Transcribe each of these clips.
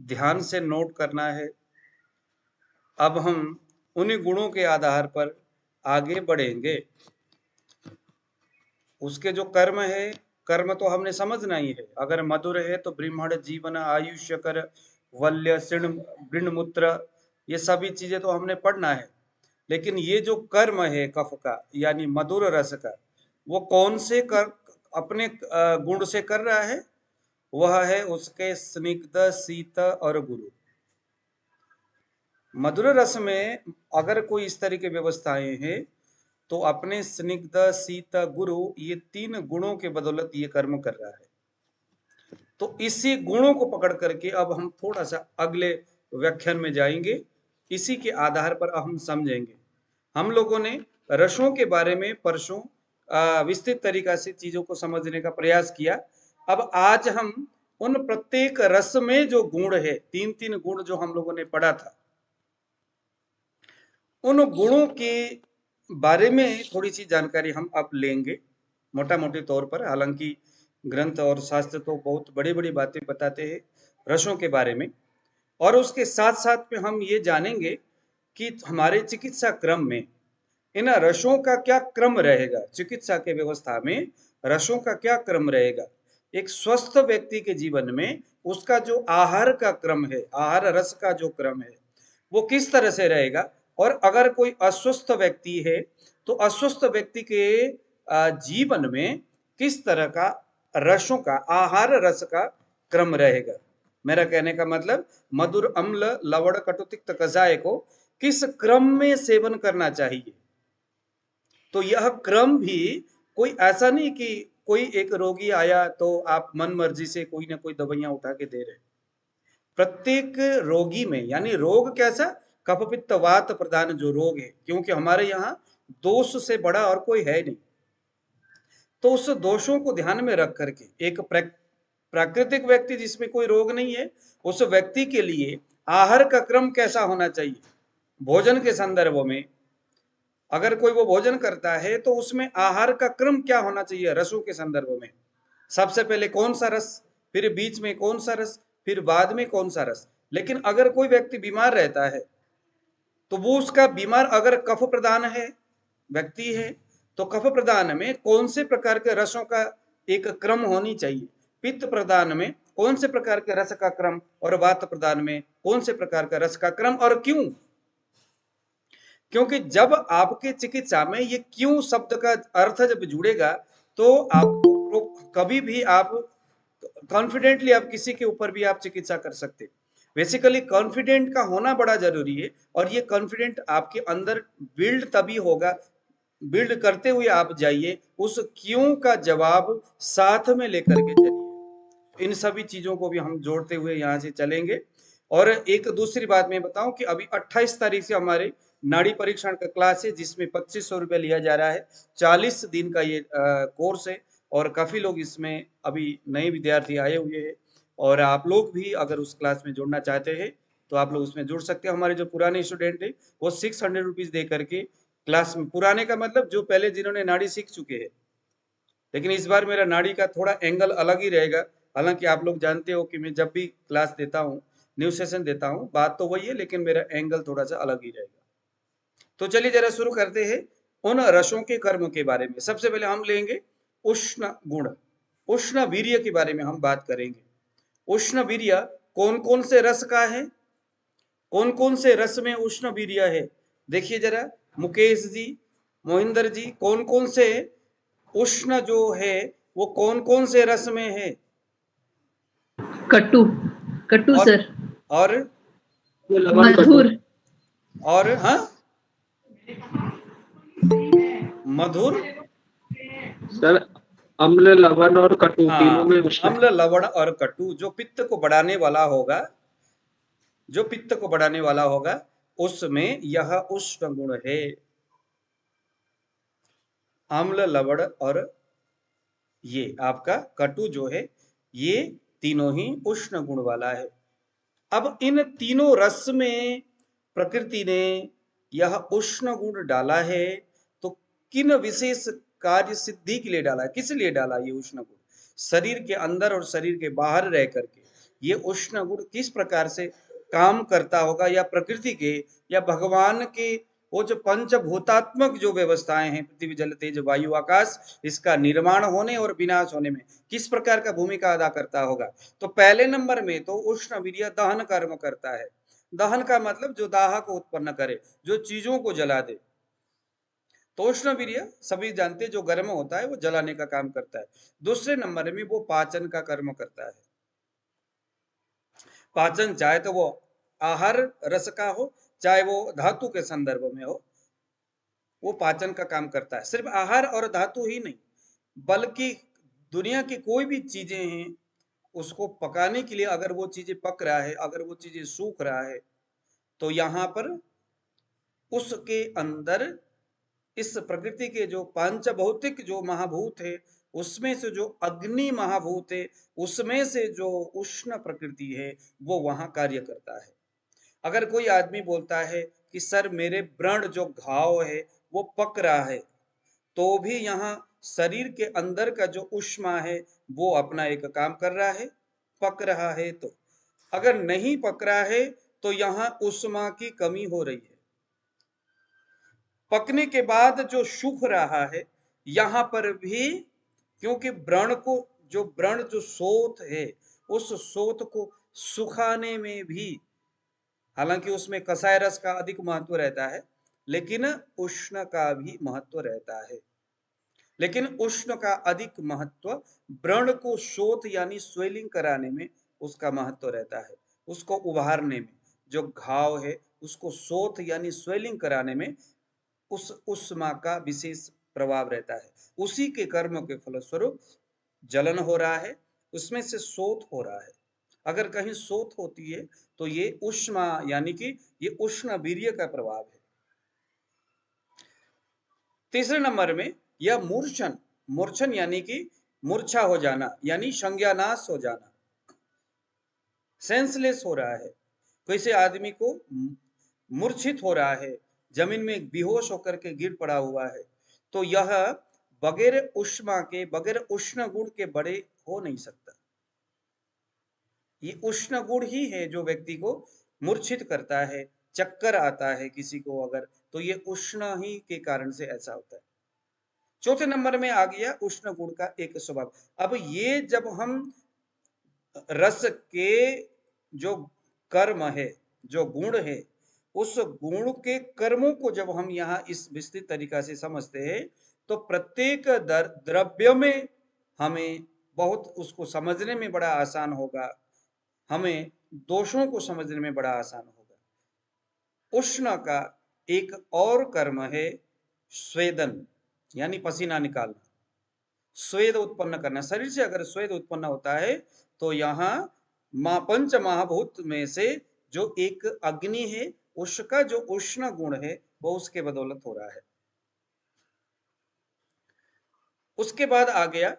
ध्यान से नोट करना है। अब हम उन्हीं गुणों के आधार पर आगे बढ़ेंगे। उसके जो कर्म है, कर्म तो हमने समझना ही है। अगर मधुर है तो ब्रह्मण जीवन आयुष्य कर वल्य वृणमूत्र, ये सभी चीजें तो हमने पढ़ना है। लेकिन ये जो कर्म है कफ का यानी मधुर रस का, वो कौन से कर अपने गुण से कर रहा है? वह है उसके स्निग्ध शीत और गुरु। मधुर रस में अगर कोई इस तरह की व्यवस्थाएं हैं तो अपने स्निग्ध शीत गुरु, ये तीन गुणों के बदौलत ये कर्म कर रहा है। तो इसी गुणों को पकड़ करके अब हम थोड़ा सा अगले व्याख्यान में जाएंगे। इसी के आधार पर हम समझेंगे। हम लोगों ने रसों के बारे में परसों विस्तृत तरीका से चीजों को समझने का प्रयास किया। अब आज हम उन प्रत्येक रस में जो गुण है, तीन तीन गुण जो हम लोगों ने पढ़ा था, उन गुणों के बारे में थोड़ी सी जानकारी हम अब लेंगे मोटा मोटे तौर पर। हालांकि ग्रंथ और शास्त्र तो बहुत बड़ी बड़ी बातें बताते हैं रसों के बारे में, और उसके साथ साथ में हम ये जानेंगे कि हमारे चिकित्सा क्रम में इन रसों का क्या क्रम रहेगा। चिकित्सा के व्यवस्था में रसों का क्या क्रम रहेगा। एक स्वस्थ व्यक्ति के जीवन में उसका जो आहार का क्रम है, आहार रस का जो क्रम है, वो किस तरह से रहेगा। और अगर कोई अस्वस्थ व्यक्ति है तो अस्वस्थ व्यक्ति के जीवन में किस तरह का रसों का, आहार रस का क्रम रहेगा। मेरा कहने का मतलब मधुर अम्ल लवण कटु तिक्त कषाय को किस क्रम में सेवन करना चाहिए। तो यह क्रम भी कोई ऐसा नहीं कि कोई एक रोगी आया तो आप मन मर्जी से कोई ना कोई दवाइयां उठा के दे रहे। प्रत्येक रोगी में, यानी रोग कैसा, कफ पित्त वात प्रधान जो रोग है, क्योंकि हमारे यहाँ दोष से बड़ा और कोई है नहीं। तो उस दोषों को ध्यान में रख करके एक प्राकृतिक व्यक्ति जिसमें कोई रोग नहीं है, उस व्यक्ति के लिए आहार का क्रम कैसा होना चाहिए। भोजन के संदर्भ में अगर कोई वो भोजन करता है तो उसमें आहार का क्रम क्या होना चाहिए रसों के संदर्भ में। सबसे पहले कौन सा रस, फिर बीच में कौन सा रस, फिर बाद में कौन सा रस। लेकिन अगर कोई व्यक्ति बीमार रहता है तो वो उसका बीमार अगर कफ प्रधान है व्यक्ति है तो कफ प्रधान में कौन से प्रकार के रसों का एक क्रम होनी चाहिए, पित्त प्रधान में कौन से प्रकार के रस का क्रम, और वात प्रधान में कौन से प्रकार का रस का क्रम। और क्यों? क्योंकि जब आपके चिकित्सा में ये क्यों शब्द का अर्थ जब जुड़ेगा तो आपको कभी भी आप कॉन्फिडेंटली आप किसी के ऊपर भी आप चिकित्सा कर सकते। बेसिकली कॉन्फिडेंट का होना बड़ा जरूरी है, और ये कॉन्फिडेंट आपके अंदर बिल्ड तभी होगा, बिल्ड करते हुए आप जाइए, उस क्यों का जवाब साथ में लेकर के चलिए। इन सभी चीजों को भी हम जोड़ते हुए यहाँ से चलेंगे। और एक दूसरी बात मैं बताऊं कि अभी 28 तारीख से हमारे नाड़ी परीक्षण का क्लास है, जिसमें 2500 रुपया लिया जा रहा है। 40 दिन का ये कोर्स है, और काफी लोग इसमें अभी नए विद्यार्थी आए हुए हैं। और आप लोग भी अगर उस क्लास में जुड़ना चाहते हैं तो आप लोग उसमें जुड़ सकते हैं। हमारे जो पुराने स्टूडेंट है वो 600 रुपीज दे करके क्लास में, पुराने का मतलब जो पहले जिन्होंने नाड़ी सीख चुके हैं, लेकिन इस बार मेरा नाड़ी का थोड़ा एंगल अलग ही रहेगा। हालांकि आप लोग जानते हो कि मैं जब भी क्लास देता हूँ, न्यू सेशन देता हूँ, बात तो वही है, लेकिन मेरा एंगल थोड़ा सा अलग ही रहेगा। तो चलिए जरा शुरू करते हैं उन रसों के कर्म के बारे में। सबसे पहले हम लेंगे उष्ण गुण, उष्ण वीर्य के बारे में हम बात करेंगे। उष्ण वीर्य कौन कौन से रस का है, कौन कौन से रस में उष्ण वीर्य है। देखिए जरा मुकेश जी, मोहिंदर जी, कौन कौन से उष्ण जो है वो कौन कौन से रस में है। कटु, कटु और सर, और मधुर, और हाँ मधुर सर, अम्ल लवण और कटु तीनों में अम्ल लवण और कटु जो पित्त को बढ़ाने वाला होगा, जो पित्त को बढ़ाने वाला होगा उसमें यह उष्ण गुण है। अम्ल लवण और ये आपका कटु जो है, ये तीनों ही उष्ण गुण वाला है। अब इन तीनों रस में प्रकृति ने यह उष्ण गुण डाला है तो किन विशेष कार्य सिद्धि के लिए डाला है, किस लिए डाला ये उष्ण गुण। शरीर के अंदर और शरीर के बाहर रह करके ये उष्ण गुण किस प्रकार से काम करता होगा, या प्रकृति के या भगवान के वो जो पंचभूतात्मक जो व्यवस्थाएं हैं, पृथ्वी जल तेज वायु आकाश, इसका निर्माण होने और विनाश होने में किस प्रकार का भूमिका अदा करता होगा। तो पहले नंबर में तो उष्ण वीर्य दहन कर्म करता है। दहन का मतलब जो दाह को उत्पन्न करे, जो चीजों को जला दे। तो उष्ण वीर्य सभी जानते हैं जो गर्म होता है वो जलाने का काम करता है। दूसरे नंबर में वो पाचन का कर्म करता है। पाचन चाहे तो वो आहार रस का हो, चाहे वो धातु के संदर्भ में हो, वो पाचन का काम करता है। सिर्फ आहार और धातु ही नहीं, बल्कि दुनिया की कोई भी चीजें हैं, उसको पकाने के लिए अगर वो चीजें पक रहा है, अगर वो चीजें सूख रहा है, तो यहाँ पर उसके अंदर इस प्रकृति के जो पांचभौतिक जो महाभूत है, उसमें से जो अग्नि महाभूत है, उसमें से जो उष्ण प्रकृति है, वो वहां कार्य करता है। अगर कोई आदमी बोलता है कि सर मेरे व्रण जो घाव है वो पक रहा है, तो भी यहाँ शरीर के अंदर का जो ऊष्मा है वो अपना एक काम कर रहा है, पक रहा है। तो अगर नहीं पक रहा है तो यहाँ ऊष्मा की कमी हो रही है। पकने के बाद जो सूख रहा है, यहाँ पर भी क्योंकि व्रण जो सोत है, उस सोत को सुखाने में भी, हालांकि उसमें कसाय रस का अधिक महत्व रहता है, लेकिन उष्ण का भी महत्व रहता है। लेकिन उष्ण का अधिक महत्व व्रण को शोथ यानी स्वेलिंग कराने में उसका महत्व रहता है। उसको उभारने में, जो घाव है उसको शोथ यानी स्वेलिंग कराने में उस उष्मा का विशेष प्रभाव रहता है। उसी के कर्म के फलस्वरूप जलन हो रहा है, उसमें से शोथ हो रहा है। अगर कहीं शोथ होती है तो ये उष्मा यानी कि ये उष्ण वीर्य का प्रभाव है। तीसरे नंबर में यह मूर्छन, मूर्छन यानी कि मूर्छा हो जाना, यानी संज्ञानाश हो जाना, सेंसलेस हो रहा है। किसी आदमी को मूर्छित हो रहा है, जमीन में बेहोश होकर के गिर पड़ा हुआ है, तो यह बगैर उष्मा के, बगैर उष्ण गुण के बड़े हो नहीं सकता। ये उष्ण गुण ही है जो व्यक्ति को मूर्छित करता है, चक्कर आता है किसी को अगर, तो ये उष्ण ही के कारण से ऐसा होता है। चौथे नंबर में आ गया उष्ण गुण का एक स्वभाव। अब ये जब हम रस के जो कर्म है, जो गुण है, उस गुण के कर्मों को जब हम यहाँ इस विस्तृत तरीका से समझते हैं, तो प्रत्येक द्रव्य में हमें बहुत उसको समझने में बड़ा आसान होगा, हमें दोषों को समझने में बड़ा आसान होगा। उष्ण का एक और कर्म है स्वेदन, यानी पसीना निकालना, स्वेद उत्पन्न करना। शरीर से अगर स्वेद उत्पन्न होता है तो यहाँ पंच महाभूत में से जो एक अग्नि है, उसका जो उष्ण गुण है वो उसके बदौलत हो रहा है। उसके बाद आ गया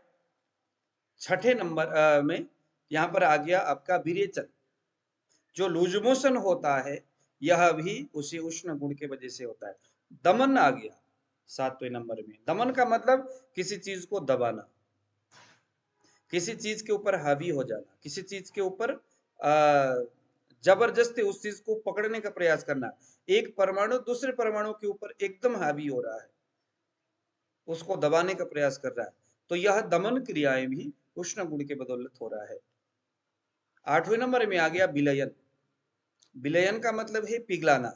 छठे नंबर में, यहाँ पर आ गया आपका विरेचन। जो लूज मोशन होता है यह भी उसी उष्ण गुण के वजह से होता है। दमन आ गया सातवें नंबर में। दमन का मतलब किसी चीज को दबाना, किसी चीज के ऊपर हावी हो जाना, किसी चीज के ऊपर जबरदस्ती उस चीज को पकड़ने का प्रयास करना। एक परमाणु दूसरे परमाणु के ऊपर एकदम हावी हो रहा है, उसको दबाने का प्रयास कर रहा है, तो यह दमन क्रियाएं भी उष्ण गुण के बदौलत हो रहा है। आठवें नंबर में आ गया विलयन। विलयन का मतलब है पिघलाना।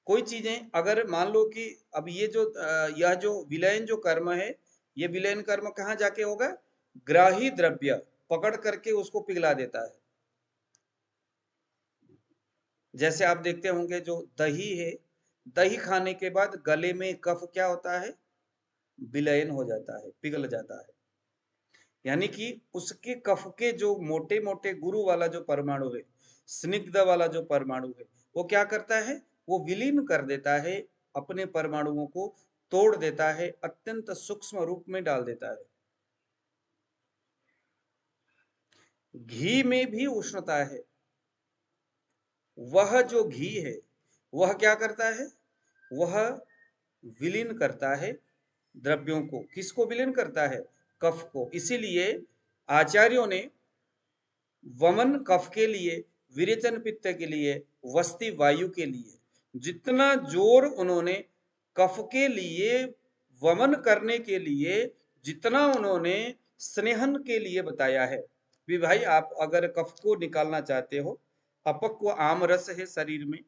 कोई चीजें अगर मान लो कि अब यह जो विलयन जो कर्म है, ये विलयन कर्म कहाँ जाके होगा? ग्राही द्रव्य पकड़ करके उसको पिघला देता है। जैसे आप देखते होंगे जो दही है, दही खाने के बाद गले में कफ क्या होता है? विलयन हो जाता है, पिघल जाता है। यानी कि उसके कफ के जो मोटे मोटे गुरु वाला जो परमाणु है, स्निग्ध वाला जो परमाणु है, वो क्या करता है? वो विलीन कर देता है, अपने परमाणुओं को तोड़ देता है, अत्यंत सूक्ष्म रूप में डाल देता है। घी में भी उष्णता है। वह जो घी है वह क्या करता है? वह विलीन करता है द्रव्यों को। किसको विलीन करता है? कफ को। इसीलिए आचार्यों ने वमन कफ के लिए, विरेचन पित्त के लिए, वस्ति वायु के लिए। जितना जोर उन्होंने कफ के लिए, वमन करने के लिए, जितना उन्होंने स्नेहन के लिए बताया है भी भाई, आप अगर कफ को निकालना चाहते हो, अपक्व आम रस है शरीर में,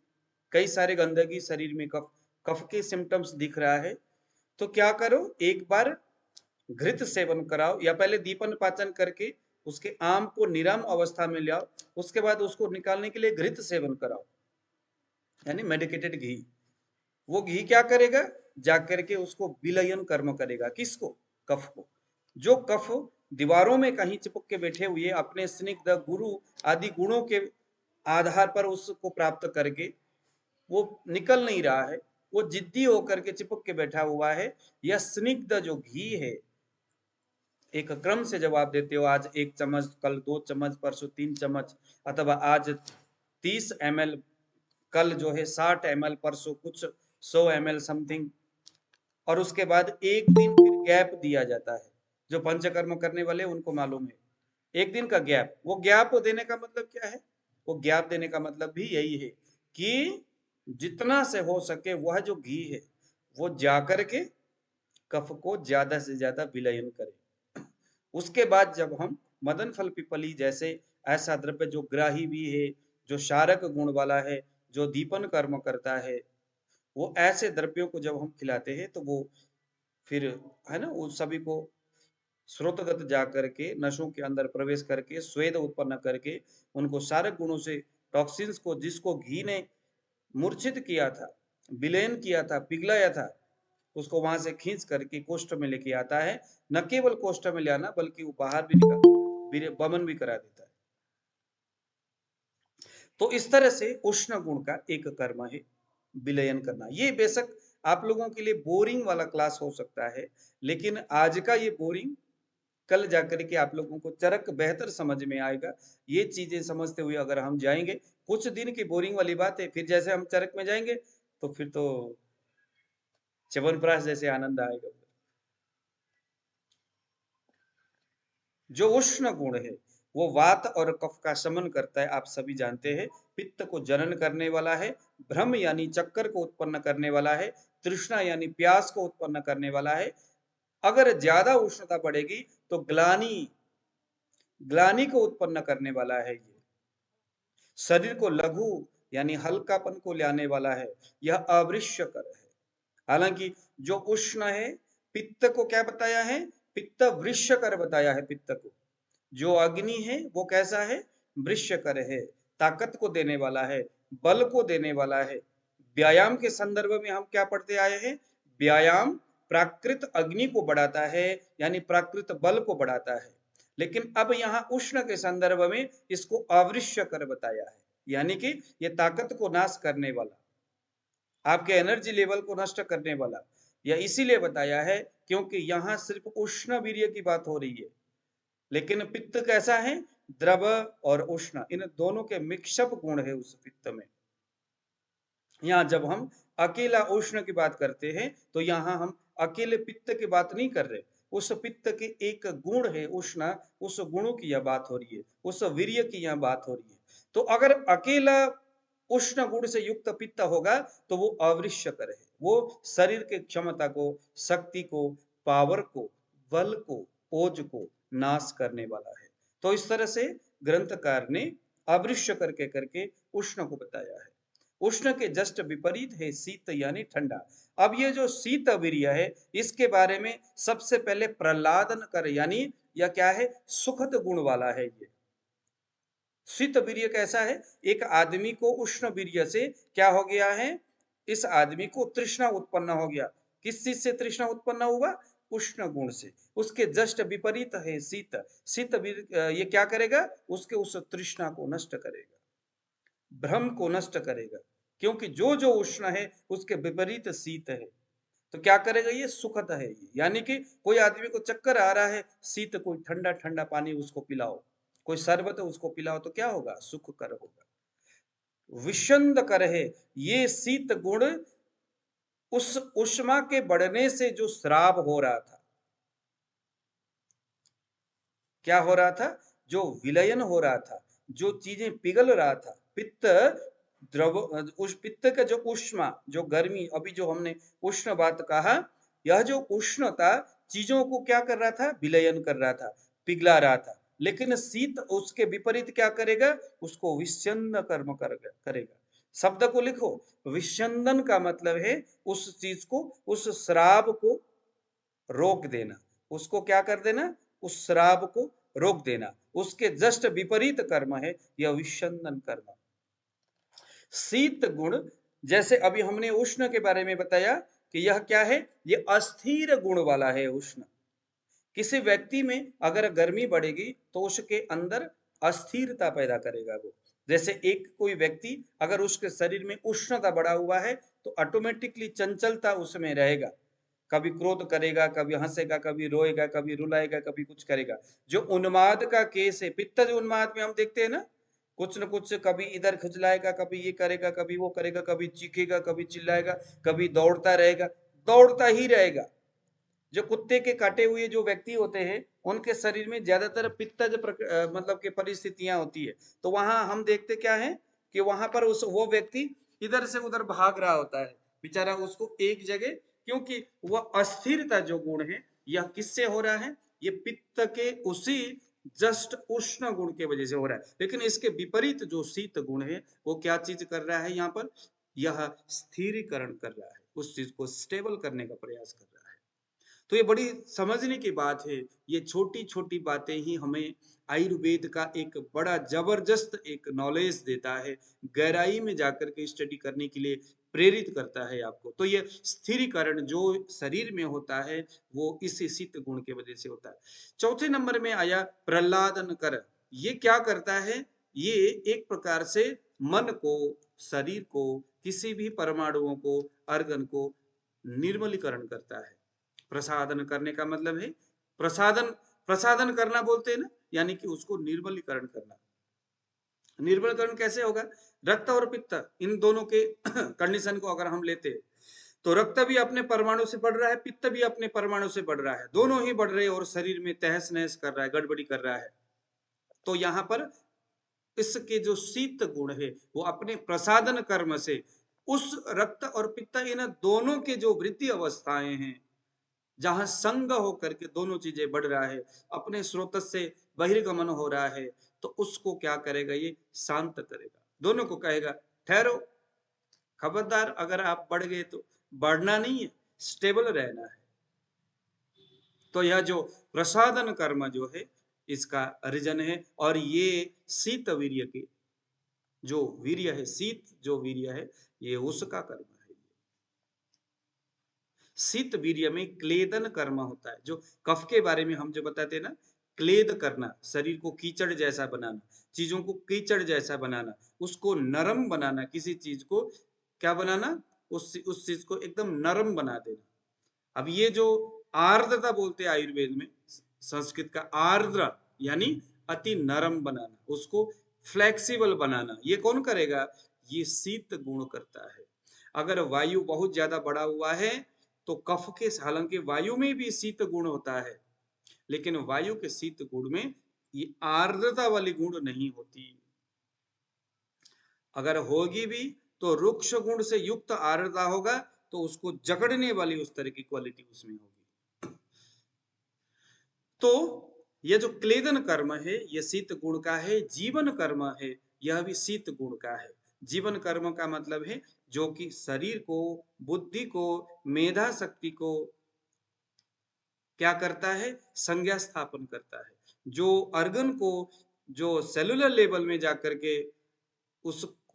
कई सारे गंदगी शरीर में, कफ कफ के सिम्टम्स दिख रहा है, तो क्या करो, एक बार घृत सेवन कराओ, या पहले दीपन पाचन करके उसके आम को निराम अवस्था में ले आओ, उसके बाद उसको निकालने के लिए घृत सेवन कराओ, यानी मेडिकेटेड घी। वो घी क्या करेगा, जाकर के उसको विलयन कर्म करेगा, किसको, कफ को। जो कफ दीवारों में कहीं चिपक के बैठे हुए अपने स्निग्ध गुरु आदि गुणों के आधार पर उसको प्राप्त करके वो निकल नहीं रहा है, वो जिद्दी होकर के चिपक के बैठा हुआ है, यह स्निग्ध जो घी है, एक क्रम से जब आप देते हो, आज 1 चम्मच, कल 2 चम्मच, परसों 3 चम्मच, अथवा आज 30 ml, कल जो है 60 ml, परसों कुछ 100 ml समथिंग, और उसके बाद एक दिन फिर गैप दिया जाता है। जो पंचकर्म करने वाले उनको मालूम है, एक दिन का गैप। वो गैप देने का मतलब क्या है, वो गैप देने का मतलब भी यही है कि जितना से हो सके वह जो घी है वो जाकर के कफ को ज्यादा से ज्यादा विलयन करे। उसके बाद जब हम मदन फल पिपली जैसे ऐसा द्रव्य जो ग्राही भी है, जो शारक गुण वाला है, जो दीपन कर्म करता है, वो ऐसे द्रव्यों को जब हम खिलाते हैं तो वो फिर, है ना, उस सभी को स्रोतगत जा करके नसों के अंदर प्रवेश करके स्वेद उत्पन्न करके उनको शारक गुणों से, टॉक्सिन्स को, जिसको घी ने मूर्छित किया था, विलयन किया था, पिघलाया था, उसको वहां से खींच करके कोष्ठ में लेके आता है। न केवल कोष्ठ में ले आना बल्कि वो बाहर भी निकाल, वमन भी करा देता है। तो इस तरह से उष्ण गुण का एक कर्म है विलयन करना। ये बेशक आप लोगों के लिए बोरिंग वाला क्लास हो सकता है, लेकिन आज का ये बोरिंग कल जाकर के आप लोगों को चरक बेहतर समझ में आएगा। ये चीजें समझते हुए अगर हम जाएंगे, कुछ दिन की बोरिंग वाली बात है, फिर जैसे हम चरक में जाएंगे तो फिर तो च्यवनप्राश जैसे आनंद आएगा। जो उष्ण गुण है वो वात और कफ का शमन करता है, आप सभी जानते हैं। पित्त को जनन करने वाला है, भ्रम यानी चक्कर को उत्पन्न करने वाला है, तृष्णा यानी प्यास को उत्पन्न करने वाला है। अगर ज्यादा उष्णता बढ़ेगी तो ग्लानि, ग्लानि को उत्पन्न करने वाला है। ये शरीर को लघु यानी हल्कापन को लाने वाला है, यह अवृश्यकर है। हालांकि जो उष्ण है, पित्त को क्या बताया है, पित्त वृश्यकर बताया है। पित्त को जो अग्नि है वो कैसा है, वृश्यकर है, ताकत को देने वाला है, बल को देने वाला है। व्यायाम के संदर्भ में हम क्या पढ़ते आए हैं, व्यायाम प्राकृत अग्नि को बढ़ाता है, यानी प्राकृत बल को बढ़ाता है। लेकिन अब यहाँ उष्ण के संदर्भ में इसको अवृश्यकर बताया है, यानी कि ये ताकत को नाश करने वाला, आपके एनर्जी लेवल को नष्ट करने वाला। यह इसीलिए बताया है क्योंकि यहाँ सिर्फ उष्ण वीर्य की बात हो रही है। लेकिन पित्त कैसा है, द्रव और उष्ण, इन दोनों के मिक्सअप गुण है उस पित्त में। यहाँ जब हम अकेला उष्ण की बात करते हैं तो यहाँ हम अकेले पित्त की बात नहीं कर रहे, उस पित्त के एक गुण है उष्ण, उस गुणों की यह बात हो रही है, उस वीर्य की यह बात हो रही है। तो अगर अकेला उष्ण गुण से युक्त पित्त होगा तो वो अवृश्यकर है, वो शरीर के क्षमता को, शक्ति को, पावर को, बल को, ओज को नाश करने वाला है। तो इस तरह से ग्रंथकार ने अवृश्यकर के करके उष्ण को बताया है। उष्ण के जस्ट विपरीत है शीत यानी ठंडा। अब ये जो शीत वीर्य है, इसके बारे में सबसे पहले प्रहलादन कर, यानी यह क्या है, सुखद गुण वाला है। ये शीत वीर्य कैसा है, एक आदमी को उष्ण वीर्य से क्या हो गया है, इस आदमी को तृष्णा उत्पन्न हो गया। किस चीज से तृष्णा उत्पन्न हुआ, उष्ण गुण से। उसके जस्ट विपरीत है शीत। शीत ये क्या करेगा, उसके उस तृष्णा को नष्ट करेगा, भ्रम को नष्ट करेगा, क्योंकि जो जो उष्ण है उसके विपरीत शीत है। तो क्या करेगा, ये सुखद है। ये यानी कि कोई आदमी को चक्कर आ रहा है, शीत कोई ठंडा ठंडा पानी उसको पिलाओ, कोई शरबत उसको पिलाओ, तो क्या होगा, सुख कर होगा। विषंद कर है, ये शीत गुण उस उष्मा के बढ़ने से जो श्राव हो रहा था, क्या हो रहा था, जो विलयन हो रहा था, जो चीजें पिघल रहा था, पित्त द्रव, उस पित्त का जो उष्मा, जो गर्मी, अभी जो हमने उष्ण बात कहा, यह जो उष्णता चीजों को क्या कर रहा था, विलयन कर रहा था, पिघला रहा था। लेकिन शीत उसके विपरीत क्या करेगा, उसको विच्छिन्न कर्म करेगा। शब्द को लिखो, विच्छिन्न का मतलब है उस चीज को, उस श्राव को रोक देना, उसको क्या कर देना, उस श्राव को रोक देना, उसके जस्ट विपरीत कर्म है यह विच्छिन्न कर्म। शीत गुण, जैसे अभी हमने उष्ण के बारे में बताया कि यह क्या है, ये अस्थिर गुण वाला है उष्ण। किसी व्यक्ति में अगर गर्मी बढ़ेगी तो उसके अंदर अस्थिरता पैदा करेगा वो। जैसे एक कोई व्यक्ति अगर उसके शरीर में उष्णता बढ़ा हुआ है तो ऑटोमेटिकली चंचलता उसमें रहेगा, कभी क्रोध करेगा, कभी हंसेगा, कभी रोएगा, कभी रुलाएगा, कभी कुछ करेगा। जो उन्माद का केस है, पित्त जो उन्माद में हम देखते हैं ना, कुछ न कुछ कभी इधर खुजलाएगा, कभी ये करेगा, कभी वो करेगा, कभी चीखेगा, कभी चिल्लाएगा, कभी दौड़ता रहेगा, दौड़ता ही रहेगा। जो कुत्ते के काटे हुए जो व्यक्ति होते हैं उनके शरीर में ज्यादातर पित्तज मतलब के परिस्थितियां होती है, तो वहां हम देखते क्या है कि वहां पर वो व्यक्ति इधर से उधर भाग रहा होता है बेचारा, उसको एक जगह, क्योंकि वह अस्थिरता जो गुण है यह किससे हो रहा है, ये पित्त के उसी जस्ट उष्ण गुण के वजह से हो रहा है। लेकिन इसके विपरीत जो शीत गुण है वो क्या चीज कर रहा है, यहाँ पर यह स्थिरीकरण कर रहा है, उस चीज को स्टेबल करने का प्रयास कर रहा है। तो ये बड़ी समझने की बात है, ये छोटी छोटी बातें ही हमें आयुर्वेद का एक बड़ा जबरदस्त एक नॉलेज देता है, गहराई में जाकर के स्टडी करने के लिए प्रेरित करता है आपको। तो ये स्थिरीकरण जो शरीर में होता है वो इस शीत गुण के वजह से होता है। चौथे नंबर में आया प्रहलादन कर। ये क्या करता है, ये एक प्रकार से मन को, शरीर को, किसी भी परमाणुओं को, अर्गन को निर्मलीकरण करता है। प्रसादन करने का मतलब है प्रसादन, प्रसादन करना बोलते हैं ना, यानी कि उसको निर्मलीकरण करना। निर्मलीकरण कैसे होगा, रक्त और पित्त इन दोनों के कंडीशन को अगर हम लेते हैं तो रक्त भी अपने परमाणु से बढ़ रहा है, पित्त भी अपने परमाणु से बढ़ रहा है, दोनों ही बढ़ रहे हैं और शरीर में तहस नहस कर रहा है, गड़बड़ी कर रहा है। तो यहाँ पर इसके जो शीत गुण है वो अपने प्रसादन कर्म से उस रक्त और पित्त इन दोनों के जो वृद्धि अवस्थाएं हैं, जहां संग होकर के दोनों चीजें बढ़ रहा है, अपने स्रोत से बहिर्गमन हो रहा है, तो उसको क्या करेगा, ये शांत करेगा, दोनों को कहेगा ठहरो, खबरदार, अगर आप बढ़ गए तो बढ़ना नहीं है, स्टेबल रहना है। तो यह जो प्रसादन कर्म जो है इसका रीजन है, और ये शीत वीर्य के जो वीर्य है, शीत जो वीर्य है ये उसका कर्म है। शीत वीर्य में क्लेदन कर्म होता है, जो कफ के बारे में हम जो बताते हैं ना, क्लेद करना, शरीर को कीचड़ जैसा बनाना, चीजों को कीचड़ जैसा बनाना, उसको नरम बनाना, किसी चीज को क्या बनाना, उस चीज को एकदम नरम बना देना। अब ये जो आर्द्रता बोलते हैं आयुर्वेद में, संस्कृत का आर्द्र यानी अति नरम बनाना, उसको फ्लेक्सिबल बनाना, ये कौन करेगा, ये शीत गुण करता है। अगर वायु बहुत ज्यादा बढ़ा हुआ है तो कफ के, हालांकि वायु में भी शीत गुण होता है, लेकिन वायु के शीत गुण में ये आर्द्रता वाली गुण नहीं होती, अगर होगी भी तो रुक्ष गुण से युक्त आर्द्रता होगा, तो उसको जकड़ने वाली उस तरह की क्वालिटी उसमें होगी। तो यह जो क्लेदन कर्म है यह शीत गुण का है, जीवन कर्म है यह भी शीत गुण का है। जीवन कर्म का मतलब है जो कि शरीर को, बुद्धि को, मेधा शक्ति को क्या करता है, संज्ञा स्थापन करता है, जो अर्गन को, जो सेलुलर लेवल में जाकर के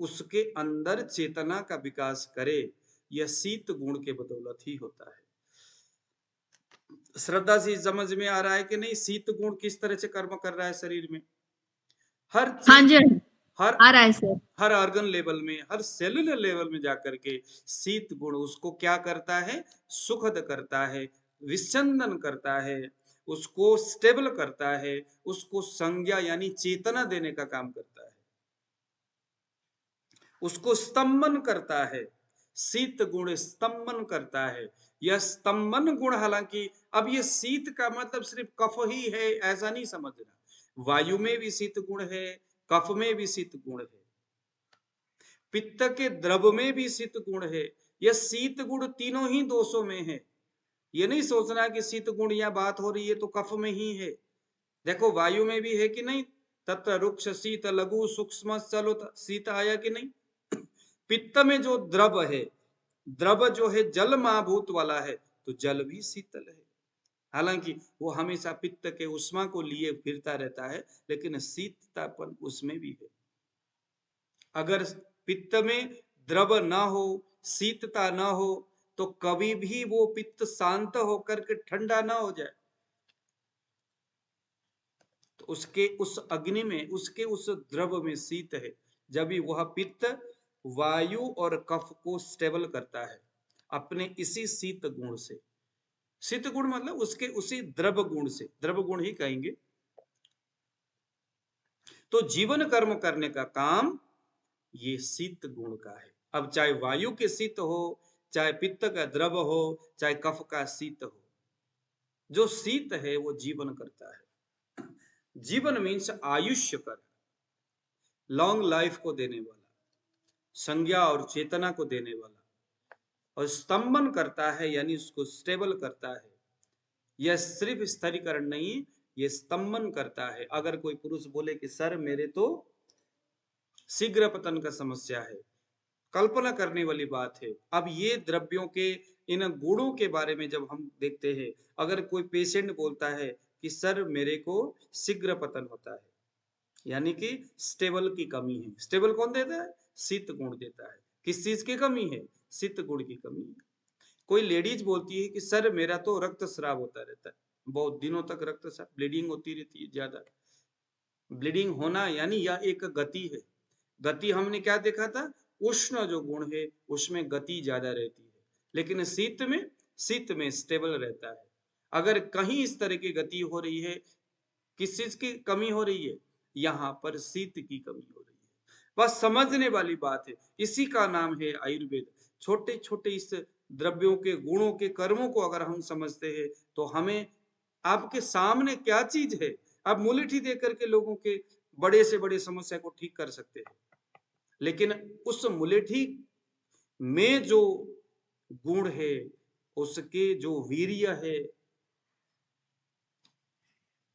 उसके अंदर चेतना का विकास करे, यह शीत गुण के बदौलत ही होता है। श्रद्धा से समझ में आ रहा है कि नहीं, शीत गुण किस तरह से कर्म कर रहा है शरीर में, हर चीज, हाँ जी, हर आ रहा है सर। हर ऑर्गन लेवल में, हर सेलुलर लेवल में जाकर के शीत गुण उसको क्या करता है, सुखद करता है, विच्छिन्न करता है, उसको स्टेबल करता है, उसको संज्ञा यानी चेतना देने का काम करता है, उसको स्तंभन करता है। शीत गुण स्तंभन करता है। यह स्तंभन गुण, हालांकि अब ये शीत का मतलब सिर्फ कफ ही है ऐसा नहीं समझना, वायु में भी शीत गुण है, कफ में भी शीत गुण है, पित्त के द्रव में भी शीत गुण है। यह शीत गुण तीनों ही दोषों में है। ये नहीं सोचना कि शीत गुण या बात हो रही है तो कफ में ही है। देखो वायु में भी है कि नहीं, तत्र रुक्ष शीत लघु सूक्ष्म चलो शीत आया कि नहीं। पित्त में जो द्रव है, द्रव जो है जल महाभूत वाला है, तो जल भी शीतल है। हालांकि वो हमेशा पित्त के उष्मा को लिए फिरता रहता है, लेकिन शीततापन उसमें भी है। अगर पित्त में द्रव ना हो, शीतता ना हो, तो कभी भी वो पित्त शांत होकर के ठंडा ना हो जाए। तो उसके उस अग्नि में, उसके उस द्रव में शीत है, जब भी वह पित्त वायु और कफ को स्टेबल करता है अपने इसी शीत गुण से। शीत गुण मतलब उसके उसी द्रव गुण से, द्रव गुण ही कहेंगे। तो जीवन कर्म करने का काम ये शीत गुण का है। अब चाहे वायु के शीत हो, चाहे पित्त का द्रव हो, चाहे कफ का शीत हो, जो शीत है वो जीवन करता है। जीवन मीन्स आयुष्य कर, लॉन्ग लाइफ को देने वाला, संज्ञा और चेतना को देने वाला, और स्तंभन करता है यानी उसको स्टेबल करता है। यह सिर्फ स्थिरीकरण नहीं, ये स्तंभन करता है। अगर कोई पुरुष बोले कि सर मेरे तो शीघ्र पतन का समस्या है, कल्पना करने वाली बात है। अब ये द्रव्यों के इन गुणों के बारे में जब हम देखते हैं, अगर कोई पेशेंट बोलता है कि सर मेरे को शीघ्र पतन होता है, यानी कि स्टेबल की कमी है। स्टेबल कौन देता है? शीत गुण देता है। किस चीज की कमी है? शीत गुण की कमी है। कोई लेडीज बोलती है कि सर मेरा तो रक्तस्राव होता रहता है, बहुत दिनों तक रक्तस्राव, ब्लीडिंग होती रहती है ज्यादा। ब्लीडिंग होना यानी यह एक गति है। गति हमने क्या देखा था? उष्ण जो गुण है उसमें गति ज्यादा रहती है, लेकिन शीत में स्टेबल रहता है। अगर कहीं इस तरह की गति हो रही है, किस चीज की कमी हो रही है? यहाँ पर शीत की कमी हो रही है। बस समझने वाली बात है। इसी का नाम है आयुर्वेद। छोटे छोटे इस द्रव्यों के गुणों के कर्मों को अगर हम समझते हैं, तो हमें आपके सामने क्या चीज है, आप मुलेठी दे करके लोगों के बड़े से बड़े समस्या को ठीक कर सकते हैं, लेकिन उस मुलेठी में जो गुण है, उसके जो वीर्य है,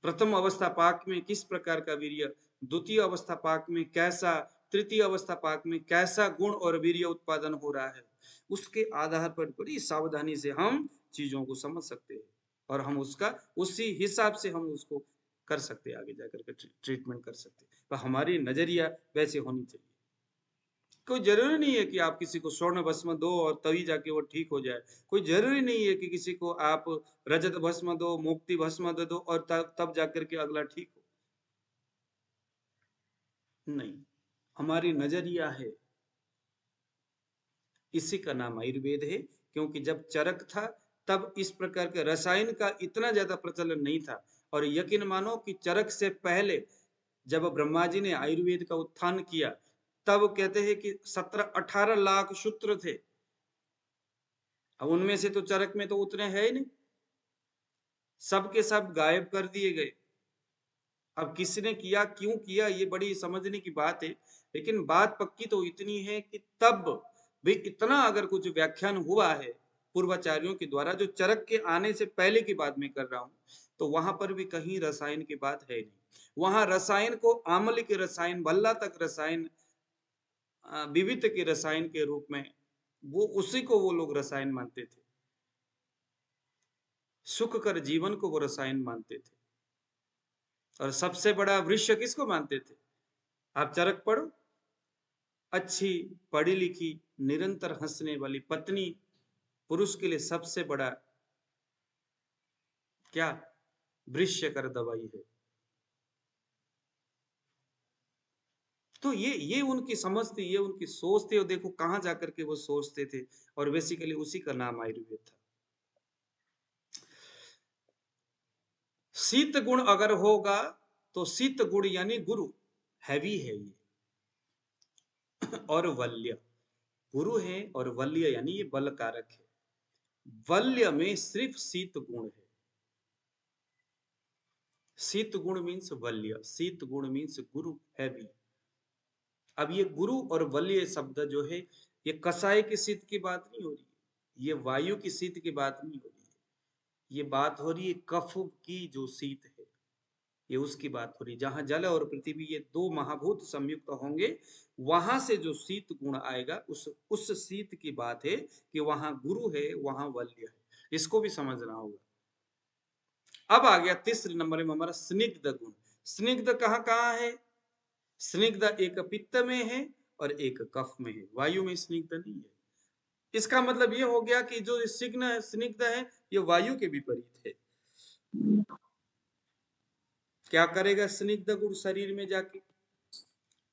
प्रथम अवस्था पाक में किस प्रकार का वीर्य, द्वितीय अवस्था पाक में कैसा, तृतीय अवस्था पाक में कैसा गुण और वीर्य उत्पादन हो रहा है, उसके आधार पर बड़ी सावधानी से हम चीजों को समझ सकते हैं, और हम उसका उसी हिसाब से हम उसको कर सकते हैं, आगे जाकर के ट्रीटमेंट कर सकते हैं। तो हमारी नजरिया वैसे होनी चाहिए। कोई जरूरी नहीं है कि आप किसी को स्वर्ण भस्म दो और तभी जाके वो ठीक हो जाए। कोई जरूरी नहीं है कि किसी को आप रजत भस्म दो, मुक्ति भस्म दे दो और तब जाकर के अगला ठीक हो। नहीं, हमारी नजरिया है। इसी का नाम आयुर्वेद है। क्योंकि जब चरक था तब इस प्रकार के रसायन का इतना ज्यादा प्रचलन नहीं था। और यकीन मानो कि चरक से पहले जब ब्रह्मा जी ने आयुर्वेद का उत्थान किया, तब कहते हैं कि 17-18 लाख सूत्र थे। अब उनमें से तो चरक में तो उतने है ही नहीं, सबके सब गायब कर दिए गए। अब किसने किया, क्यों किया, ये बड़ी समझने की बात है। लेकिन बात पक्की तो इतनी है कि तब भी इतना अगर कुछ व्याख्यान हुआ है पूर्वाचार्यों के द्वारा, जो चरक के आने से पहले की बात में कर रहा हूं, तो वहां पर भी कहीं रसायन की बात है नहीं। वहां रसायन को आम्ल के रसायन, भल्ला तक रसायन, विविध के रसायन के रूप में वो उसी को वो लोग रसायन मानते थे। सुख कर जीवन को वो रसायन मानते थे। और सबसे बड़ा वृक्ष किसको मानते थे? आप चरक पढ़ो, अच्छी पढ़ी लिखी निरंतर हंसने वाली पत्नी पुरुष के लिए सबसे बड़ा क्या? वृक्ष कर दवाई है। तो ये उनकी समझ थी, ये उनकी सोच थी, और देखो कहां जाकर के वो सोचते थे। और बेसिकली उसी का नाम आयुर्वेद था। शीत गुण अगर होगा तो शीत गुण यानी गुरु हैवी है ये, और वल्य गुरु है, और वल्य यानी ये बल कारक है। वल्य में सिर्फ शीत गुण है। शीत गुण मीन्स वल्य, शीत गुण मीन्स गुरु हैवी। अब ये गुरु और वल्य शब्द जो है, ये कसाय के शीत की बात नहीं हो रही है, ये वायु की शीत की बात नहीं हो रही है, ये बात हो रही है कफ की जो शीत है, ये उसकी बात हो रही है। जहां जल और पृथ्वी ये दो महाभूत संयुक्त होंगे, वहां से जो शीत गुण आएगा, उस शीत की बात है कि वहां गुरु है, वहां वल्य है। इसको भी समझना होगा। अब आ गया तीसरे नंबर में हमारा स्निग्ध गुण। स्निग्ध कहाँ कहाँ है? स्निग्ध एक पित्त में है और एक कफ में है, वायु में स्निग्ध नहीं है। इसका मतलब ये हो गया कि जो स्निग्ध है ये वायु के विपरीत है। क्या करेगा स्निग्ध गुण शरीर में जाके?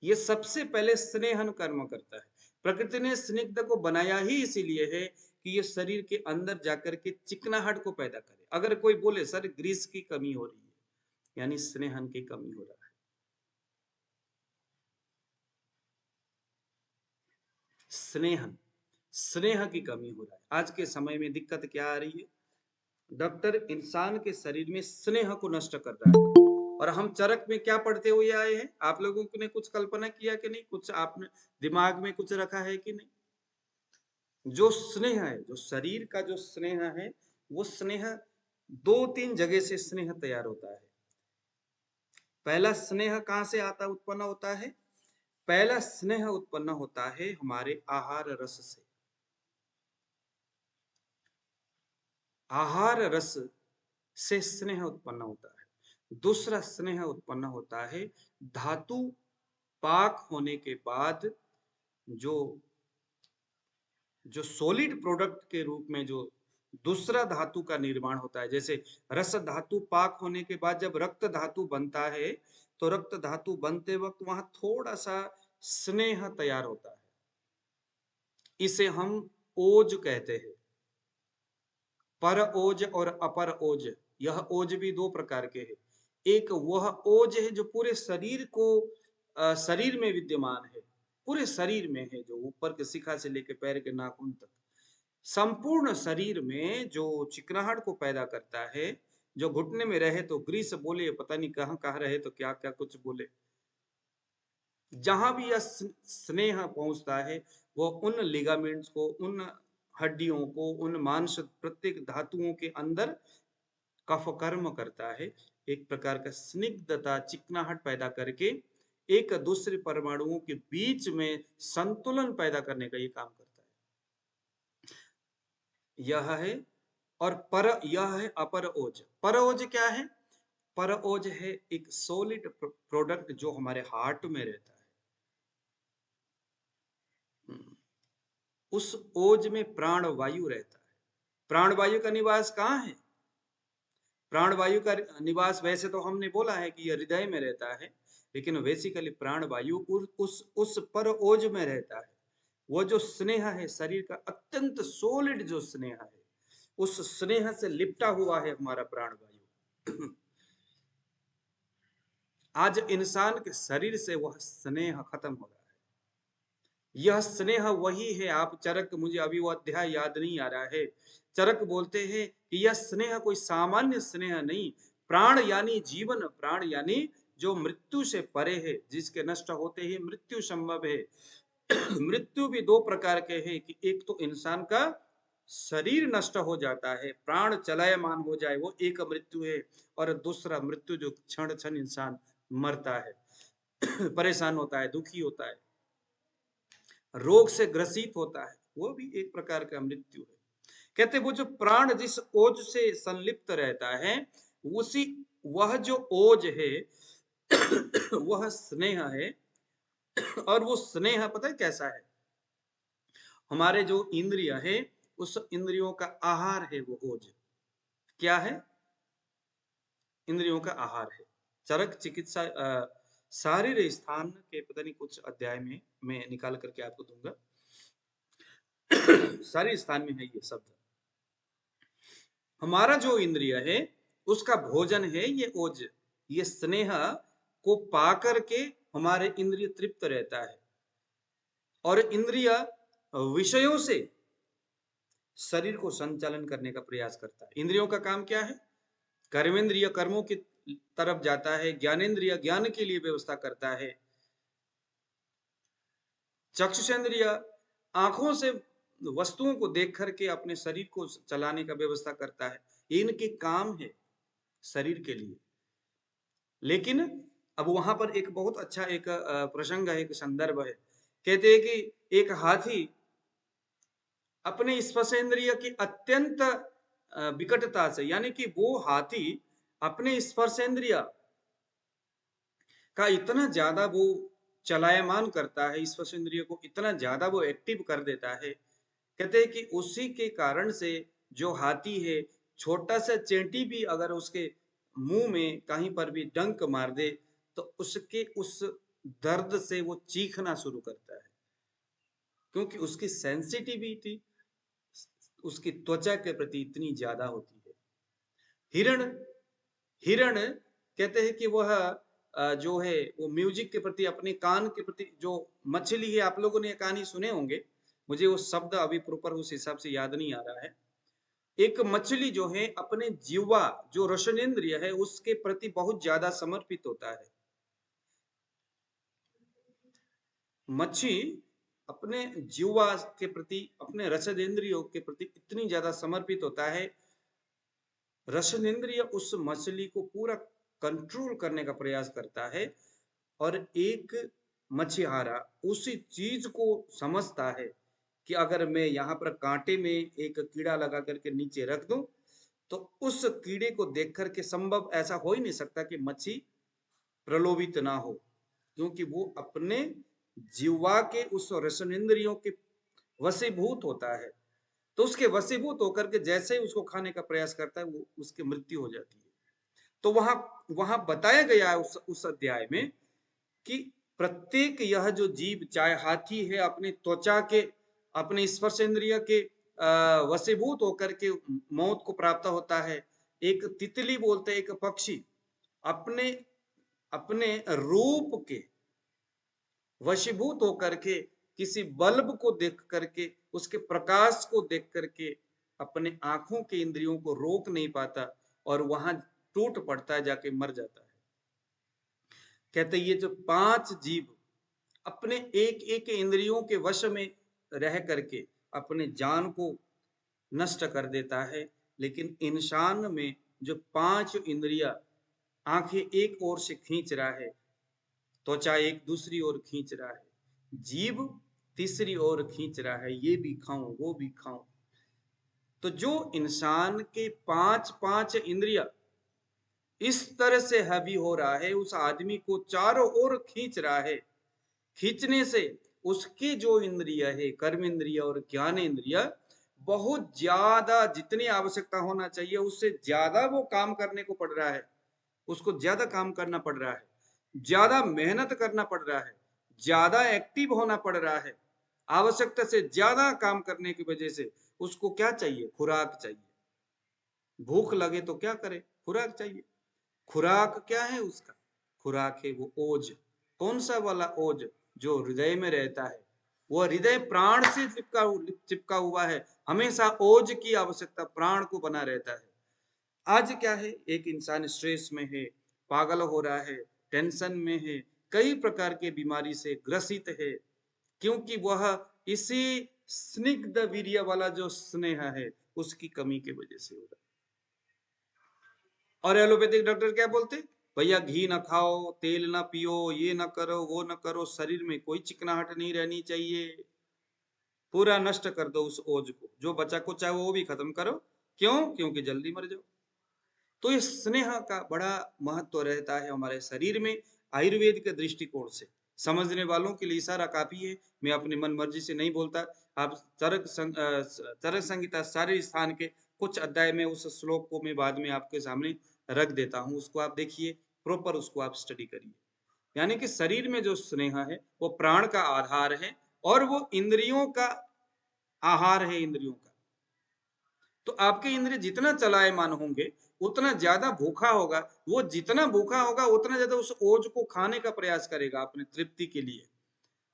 ये सबसे पहले स्नेहन कर्म करता है। प्रकृति ने स्निग्ध को बनाया ही इसीलिए है कि ये शरीर के अंदर जाकर के चिकनाहट को पैदा करे। अगर कोई बोले सर ग्रीस की कमी हो रही है, यानी स्नेहन की कमी हो रहा है। स्नेहन, स्नेह की कमी हो रहा है। आज के समय में दिक्कत क्या आ रही है? डॉक्टर इंसान के शरीर में स्नेह को नष्ट कर रहा है। और हम चरक में क्या पढ़ते हुए आए हैं? आप लोगों ने कुछ कल्पना किया कि नहीं? कुछ आपने दिमाग में कुछ रखा है कि नहीं? जो स्नेह है, जो शरीर का जो स्नेह है, वो स्नेह दो तीन जगह से स्नेह तैयार होता है। पहला स्नेह कहां से आता उत्पन्न होता है? पहला स्नेह उत्पन्न होता है हमारे आहार रस से। आहार रस से स्नेह उत्पन्न होता है। दूसरा स्नेह उत्पन्न होता है धातु पाक होने के बाद जो जो सॉलिड प्रोडक्ट के रूप में जो दूसरा धातु का निर्माण होता है। जैसे रस धातु पाक होने के बाद जब रक्त धातु बनता है, तो रक्त धातु बनते वक्त वहां थोड़ा सा स्नेह तैयार होता है। इसे हम ओज कहते हैं। पर ओज और अपर ओज, यह ओज भी दो प्रकार के हैं। एक वह ओज है जो पूरे शरीर को शरीर में विद्यमान है, पूरे शरीर में है, जो ऊपर के शिखा से लेकर पैर के नाखून तक संपूर्ण शरीर में जो चिकनाहट को पैदा करता है। जो घुटने में रहे तो ग्रीस बोले, पता नहीं कहां कहां रहे तो क्या क्या कुछ बोले। जहां भी यह स्नेह पहुंचता है, वो उन लिगामेंट्स को, उन हड्डियों को, उन मांस प्रत्येक धातुओं के अंदर कफ कर्म करता है। एक प्रकार का स्निग्धता, चिकनाहट पैदा करके एक दूसरे परमाणुओं के बीच में संतुलन पैदा करने का ये काम करता है। यह है। और यह है अपर ओज। पर ओज क्या है? पर ओज है एक सॉलिड प्रोडक्ट जो हमारे हार्ट में रहता है। उस ओज में प्राण वायु रहता है। प्राण वायु का निवास कहाँ है? प्राण वायु का निवास वैसे तो हमने बोला है कि यह हृदय में रहता है, लेकिन बेसिकली प्राण वायु उस पर ओज में रहता है। वो जो स्नेह है, शरीर का अत्यंत सॉलिड जो स्नेह है, उस स्नेह से लिपटा हुआ है हमारा प्राण वायु। आज इंसान के शरीर से वह स्नेह खत्म हो रहा है। यह स्नेह वही है। आप चरक, मुझे अभी वो अध्याय याद नहीं आ रहा है, चरक बोलते हैं कि यह स्नेह कोई सामान्य स्नेह नहीं, प्राण यानी जीवन, प्राण यानी जो मृत्यु से परे है, जिसके नष्ट होते ही मृत्यु संभव है। मृत्यु भी दो प्रकार के हैं कि एक तो इंसान का शरीर नष्ट हो जाता है, प्राण चलायमान हो जाए, वो एक मृत्यु है। और दूसरा मृत्यु जो क्षण क्षण इंसान मरता है, परेशान होता है, दुखी होता है, रोग से ग्रसित होता है, वो भी एक प्रकार का मृत्यु है। कहते वो जो प्राण जिस ओज से संलिप्त रहता है, उसी वह जो ओज है वह स्नेह है। और वो स्नेह पता है कैसा है? हमारे जो इंद्रिय है, उस इंद्रियों का आहार है वो ओज। क्या है? इंद्रियों का आहार है। चरक चिकित्सा शारीर स्थान के पता नहीं कुछ अध्याय में मैं निकाल करके आपको दूंगा। शारीर स्थान में है ये शब्द। हमारा जो इंद्रिय है उसका भोजन है ये ओज। ये स्नेह को पाकर के हमारे इंद्रिय तृप्त रहता है। और इंद्रिय विषयों से शरीर को संचालन करने का प्रयास करता है। इंद्रियों का काम क्या है? कर्मेंद्रिय कर्मों की तरफ जाता है, ज्ञानेंद्रिय ज्ञान के लिए व्यवस्था करता है, चक्षुषेंद्रिय आंखों से वस्तुओं को देख करके अपने शरीर को चलाने का व्यवस्था करता है, इनके काम है शरीर के लिए। लेकिन अब वहां पर एक बहुत अच्छा एक प्रसंग है, एक संदर्भ है। कहते हैं कि एक हाथी अपने स्पर्शेंद्रिय की अत्यंत विकटता से, यानी कि वो हाथी अपने स्पर्शेंद्रिय का इतना ज्यादा वो चलायमान करता है, स्पर्शेंद्रिय को इतना ज्यादा वो एक्टिव कर देता है। कहते हैं कि उसी के कारण से जो हाथी है, छोटा सा चेंटी भी अगर उसके मुंह में कहीं पर भी डंक मार दे तो उसके उस दर्द से वो चीखना शुरू करता है, क्योंकि उसकी सेंसिटिविटी उसकी त्वचा के प्रति इतनी ज्यादा होती है। हिरण हिरण कहते हैं कि वह जो है वो म्यूजिक के प्रति, अपने कान के प्रति, जो मछली है, आप लोगों ने कहानी सुने होंगे, मुझे वो शब्द अभी प्रॉपर उस हिसाब से याद नहीं आ रहा है। एक मछली जो है अपने जीवा, जो रसनेंद्रिय है, उसके प्रति बहुत ज्यादा समर्पित होता है। मच्छी अपने जीवा के प्रति, अपने रसनेंद्रियों के प्रति इतनी ज्यादा समर्पित होता है, रसनेंद्रिय उस मछली को पूरा कंट्रोल करने का प्रयास करता है। और एक मछुआरा उसी चीज को समझता है कि अगर मैं यहाँ पर कांटे में एक कीड़ा लगा करके नीचे रख दूं तो उस कीड़े को देख करके संभव ऐसा हो ही नहीं सकता कि मच्छी प्रलोभित ना हो, क्योंकि वो अपने जीवा के उस रसनेंद्रियों के वशीभूत होता है। तो उसके वशीभूत होकर के जैसे ही उसको खाने का प्रयास करता है, वो उसकी मृत्यु हो जाती है। तो वहां वहां बताया गया है उस अध्याय में कि प्रत्येक यह जो जीव, चाहे हाथी है, अपनी त्वचा के, अपने स्पर्शेंद्रिय के वशीभूत होकर के मौत को प्राप्त होता है। एक तितली बोलते, एक पक्षी अपने अपने रूप के वशीभूत होकर के, किसी बल्ब को देख करके, उसके प्रकाश को देख करके अपने आंखों के इंद्रियों को रोक नहीं पाता और वहां टूट पड़ता है, जाके मर जाता है। कहते ये जो 5 जीव अपने एक एक इंद्रियों के वश में रह करके अपने जान को नष्ट कर देता है, लेकिन इंसान में जो 5 इंद्रिया, आंखें एक ओर से खींच रहा है, त्वचा एक दूसरी ओर खींच रहा है, जीव तीसरी ओर खींच रहा है, ये भी खाऊं वो भी खाऊं। तो जो इंसान के 5 इंद्रिया इस तरह से हैवी हो रहा है, उस आदमी को चारों ओर खींच रहा है, खींचने से उसकी जो इंद्रिय है, कर्म इंद्रिय और ज्ञान इंद्रिय, बहुत ज्यादा जितनी आवश्यकता होना चाहिए उससे ज्यादा वो काम करने को पड़ रहा है, उसको ज्यादा काम करना पड़ रहा है, ज्यादा मेहनत करना पड़ रहा है, ज्यादा एक्टिव होना पड़ रहा है। आवश्यकता से ज्यादा काम करने की वजह से उसको क्या चाहिए? खुराक चाहिए। भूख लगे तो क्या करे? खुराक चाहिए। खुराक क्या है उसका? खुराक है वो ओज। कौन सा वाला ओज? जो हृदय में रहता है। वो हृदय प्राण से चिपका हुआ है, हमेशा ओज की आवश्यकता, प्राण को बना रहता है। आज क्या है, एक इंसान स्ट्रेस में है, पागल हो रहा है, टेंशन में है, कई प्रकार के बीमारी से ग्रसित है, क्योंकि वह इसी स्निग्ध वीर्य वाला जो स्नेह है उसकी कमी की वजह से हो रहा है। और एलोपैथिक डॉक्टर क्या बोलते? भैया घी ना खाओ, तेल ना पियो, ये ना करो, वो ना करो, शरीर में कोई चिकनाहट नहीं रहनी चाहिए, पूरा नष्ट कर दो उस ओज को, जो बचा को चाहे वो भी खत्म करो। क्यों? क्योंकि जल्दी मर जाओ। तो इस स्नेह का बड़ा महत्व रहता है हमारे शरीर में। आयुर्वेद के दृष्टिकोण से समझने वालों के लिए इशारा काफी है, मैं अपनी मन मर्जी से नहीं बोलता। आप चरक संहिता शारीर स्थान के कुछ अध्याय में उस श्लोक को मैं बाद में आपके सामने रख देता हूं, उसको आप देखिए, प्रॉपर उसको आप स्टडी करिए। यानी कि शरीर में जो स्नेह है वो प्राण का आधार है और वो इंद्रियों का आहार है, इंद्रियों का। तो आपके इंद्रिय जितना चलायमान होंगे उतना ज्यादा भूखा होगा, वो जितना भूखा होगा उतना ज्यादा उस ओज को खाने का प्रयास करेगा अपनी तृप्ति के लिए।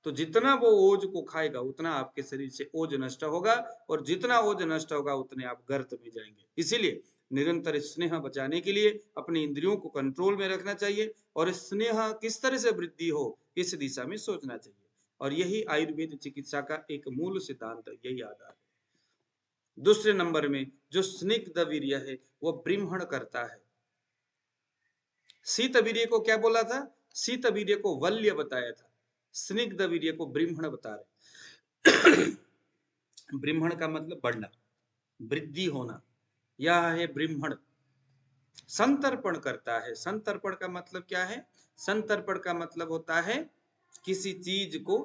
तो जितना वो ओज को खाएगा उतना आपके शरीर से ओज नष्ट होगा, और जितना ओज नष्ट होगा उतने आप गर्त में जाएंगे। इसीलिए निरंतर स्नेह बचाने के लिए अपने इंद्रियों को कंट्रोल में रखना चाहिए और स्नेह किस तरह से वृद्धि हो इस दिशा में सोचना चाहिए। और यही आयुर्वेद चिकित्सा का एक मूल सिद्धांत है, यही आधार है। दूसरे नंबर में जो स्निग्ध वीर्य है वो ब्रह्मण करता है। शीत वीर्य को क्या बोला था? शीत वीर्य को वल्य बताया था, स्निग्ध वीर्य को ब्रह्मण बता रहे। ब्रह्मण का मतलब बढ़ना, वृद्धि होना, यह है ब्रह्मण। संतर्पण करता है। संतर्पण का मतलब क्या है? संतर्पण का मतलब होता है किसी चीज को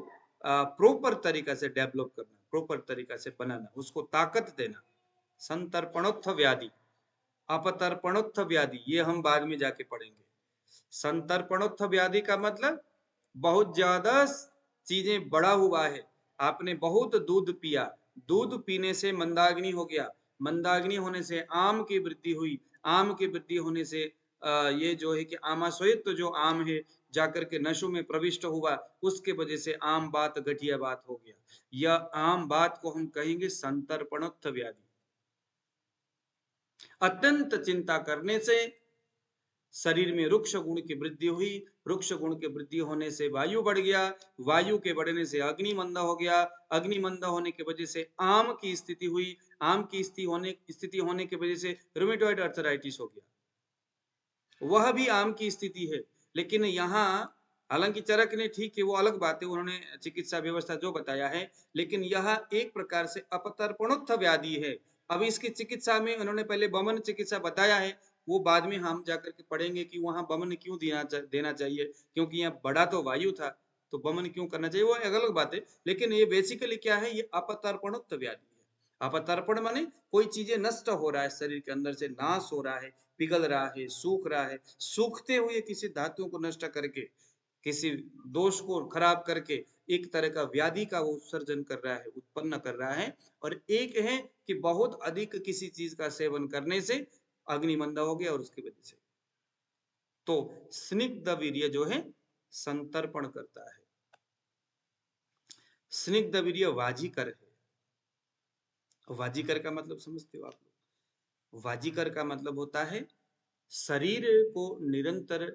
प्रॉपर तरीका से डेवलप करना, प्रॉपर तरीका से बनाना, उसको ताकत देना। संतर्पणोत्थ व्याधि, अपतर्पणोत्थ व्याधि, ये हम बाद में जाके पढ़ेंगे। संतर्पणोत्थ व्याधि का मतलब बहुत ज्यादा चीजें बड़ा हुआ है, आपने बहुत दूध पिया, दूध पीने से मंदाग्नि हो गया, मंदाग्नि होने से आम की वृद्धि हुई, आम की वृद्धि होने से ये जो है कि आमाशयित जो आम है जाकर के नशों में प्रविष्ट हुआ, उसके वजह से आम बात गठिया बात हो गया। यह आम बात को हम कहेंगे संतर्पणोत्थ व्याधि। अत्यंत चिंता करने से शरीर में रुक्ष गुण की वृद्धि हुई, रुक्ष गुण की वृद्धि होने से वायु बढ़ गया, वायु के बढ़ने से अग्नि मंद हो गया, अग्नि मंद होने की वजह से आम की स्थिति हुई, आम की स्थिति होने की वजह से रूमेटॉइड अर्थराइटिस हो गया। वह भी आम की स्थिति है, लेकिन यहाँ हालांकि चरक ने ठीक है वो अलग बात है, उन्होंने चिकित्सा व्यवस्था जो बताया है, लेकिन यह एक प्रकार से अपतर्पणोत्थ व्याधि है। अब इसकी चिकित्सा में उन्होंने पहले वमन चिकित्सा बताया है, वो बाद में हम जाकर के पढ़ेंगे कि वहां वमन क्यों देना चाहिए, क्योंकि यहाँ बड़ा तो वायु था, तो वमन क्यों करना चाहिए वो एक अलग बात है। लेकिन ये बेसिकली क्या है? ये अपतर्पणोत्थ व्याधि है। अपतर्पण माने कोई चीजें नष्ट हो रहा है, शरीर के अंदर से नाश हो रहा है, पिघल रहा है, सूख रहा है, सूखते हुए किसी धातुओं को नष्ट करके, किसी दोष को खराब करके एक तरह का व्याधि का वो उत्सर्जन कर रहा है, उत्पन्न कर रहा है। और एक है कि बहुत अधिक किसी चीज का सेवन करने से अग्निमंद हो गया और उसकी वजह से। तो स्निग्ध वीर्य जो है संतर्पण करता है। स्निग्ध वीर्य वाजीकर है। वाजीकर का मतलब समझते हो आप लोग? वाजीकर का मतलब होता है शरीर को निरंतर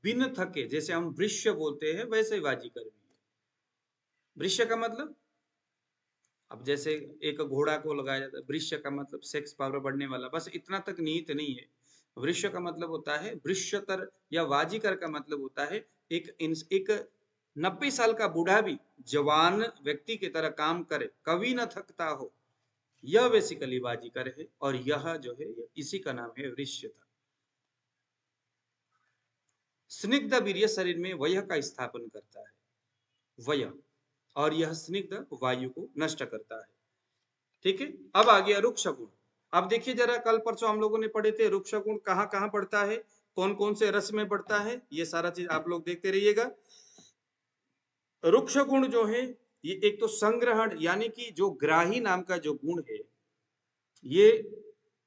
बिन थके, जैसे हम वृष्य बोलते हैं वैसे ही वाजीकर भी है। वृष्य का मतलब, अब जैसे एक घोड़ा को लगाया जाता है, वृष्य का मतलब सेक्स पावर बढ़ने वाला, बस इतना तक निहित नहीं है। वृष्य का मतलब होता है वृष्यतर, या वाजीकर का मतलब होता है एक 90 साल का बूढ़ा भी जवान व्यक्ति की तरह काम करे, कभी न थकता हो, यह बेसिकली वाजीकर है। और यह जो है इसी का नाम है वृष्यता। स्निग्ध वीर्य शरीर में वयः का स्थापन करता है, वयः, और यह स्निग्ध वायु को नष्ट करता है। ठीक है, अब आ गया रुक्ष गुण। अब देखिए जरा, कल परसों हम लोगों ने पढ़े थे रुक्ष गुण कहाँ कहाँ बढ़ता है, कौन कौन से रस में बढ़ता है, ये सारा चीज आप लोग देखते रहिएगा। रुक्ष गुण जो है ये एक तो संग्रहण, यानी कि जो ग्राही नाम का जो गुण है, ये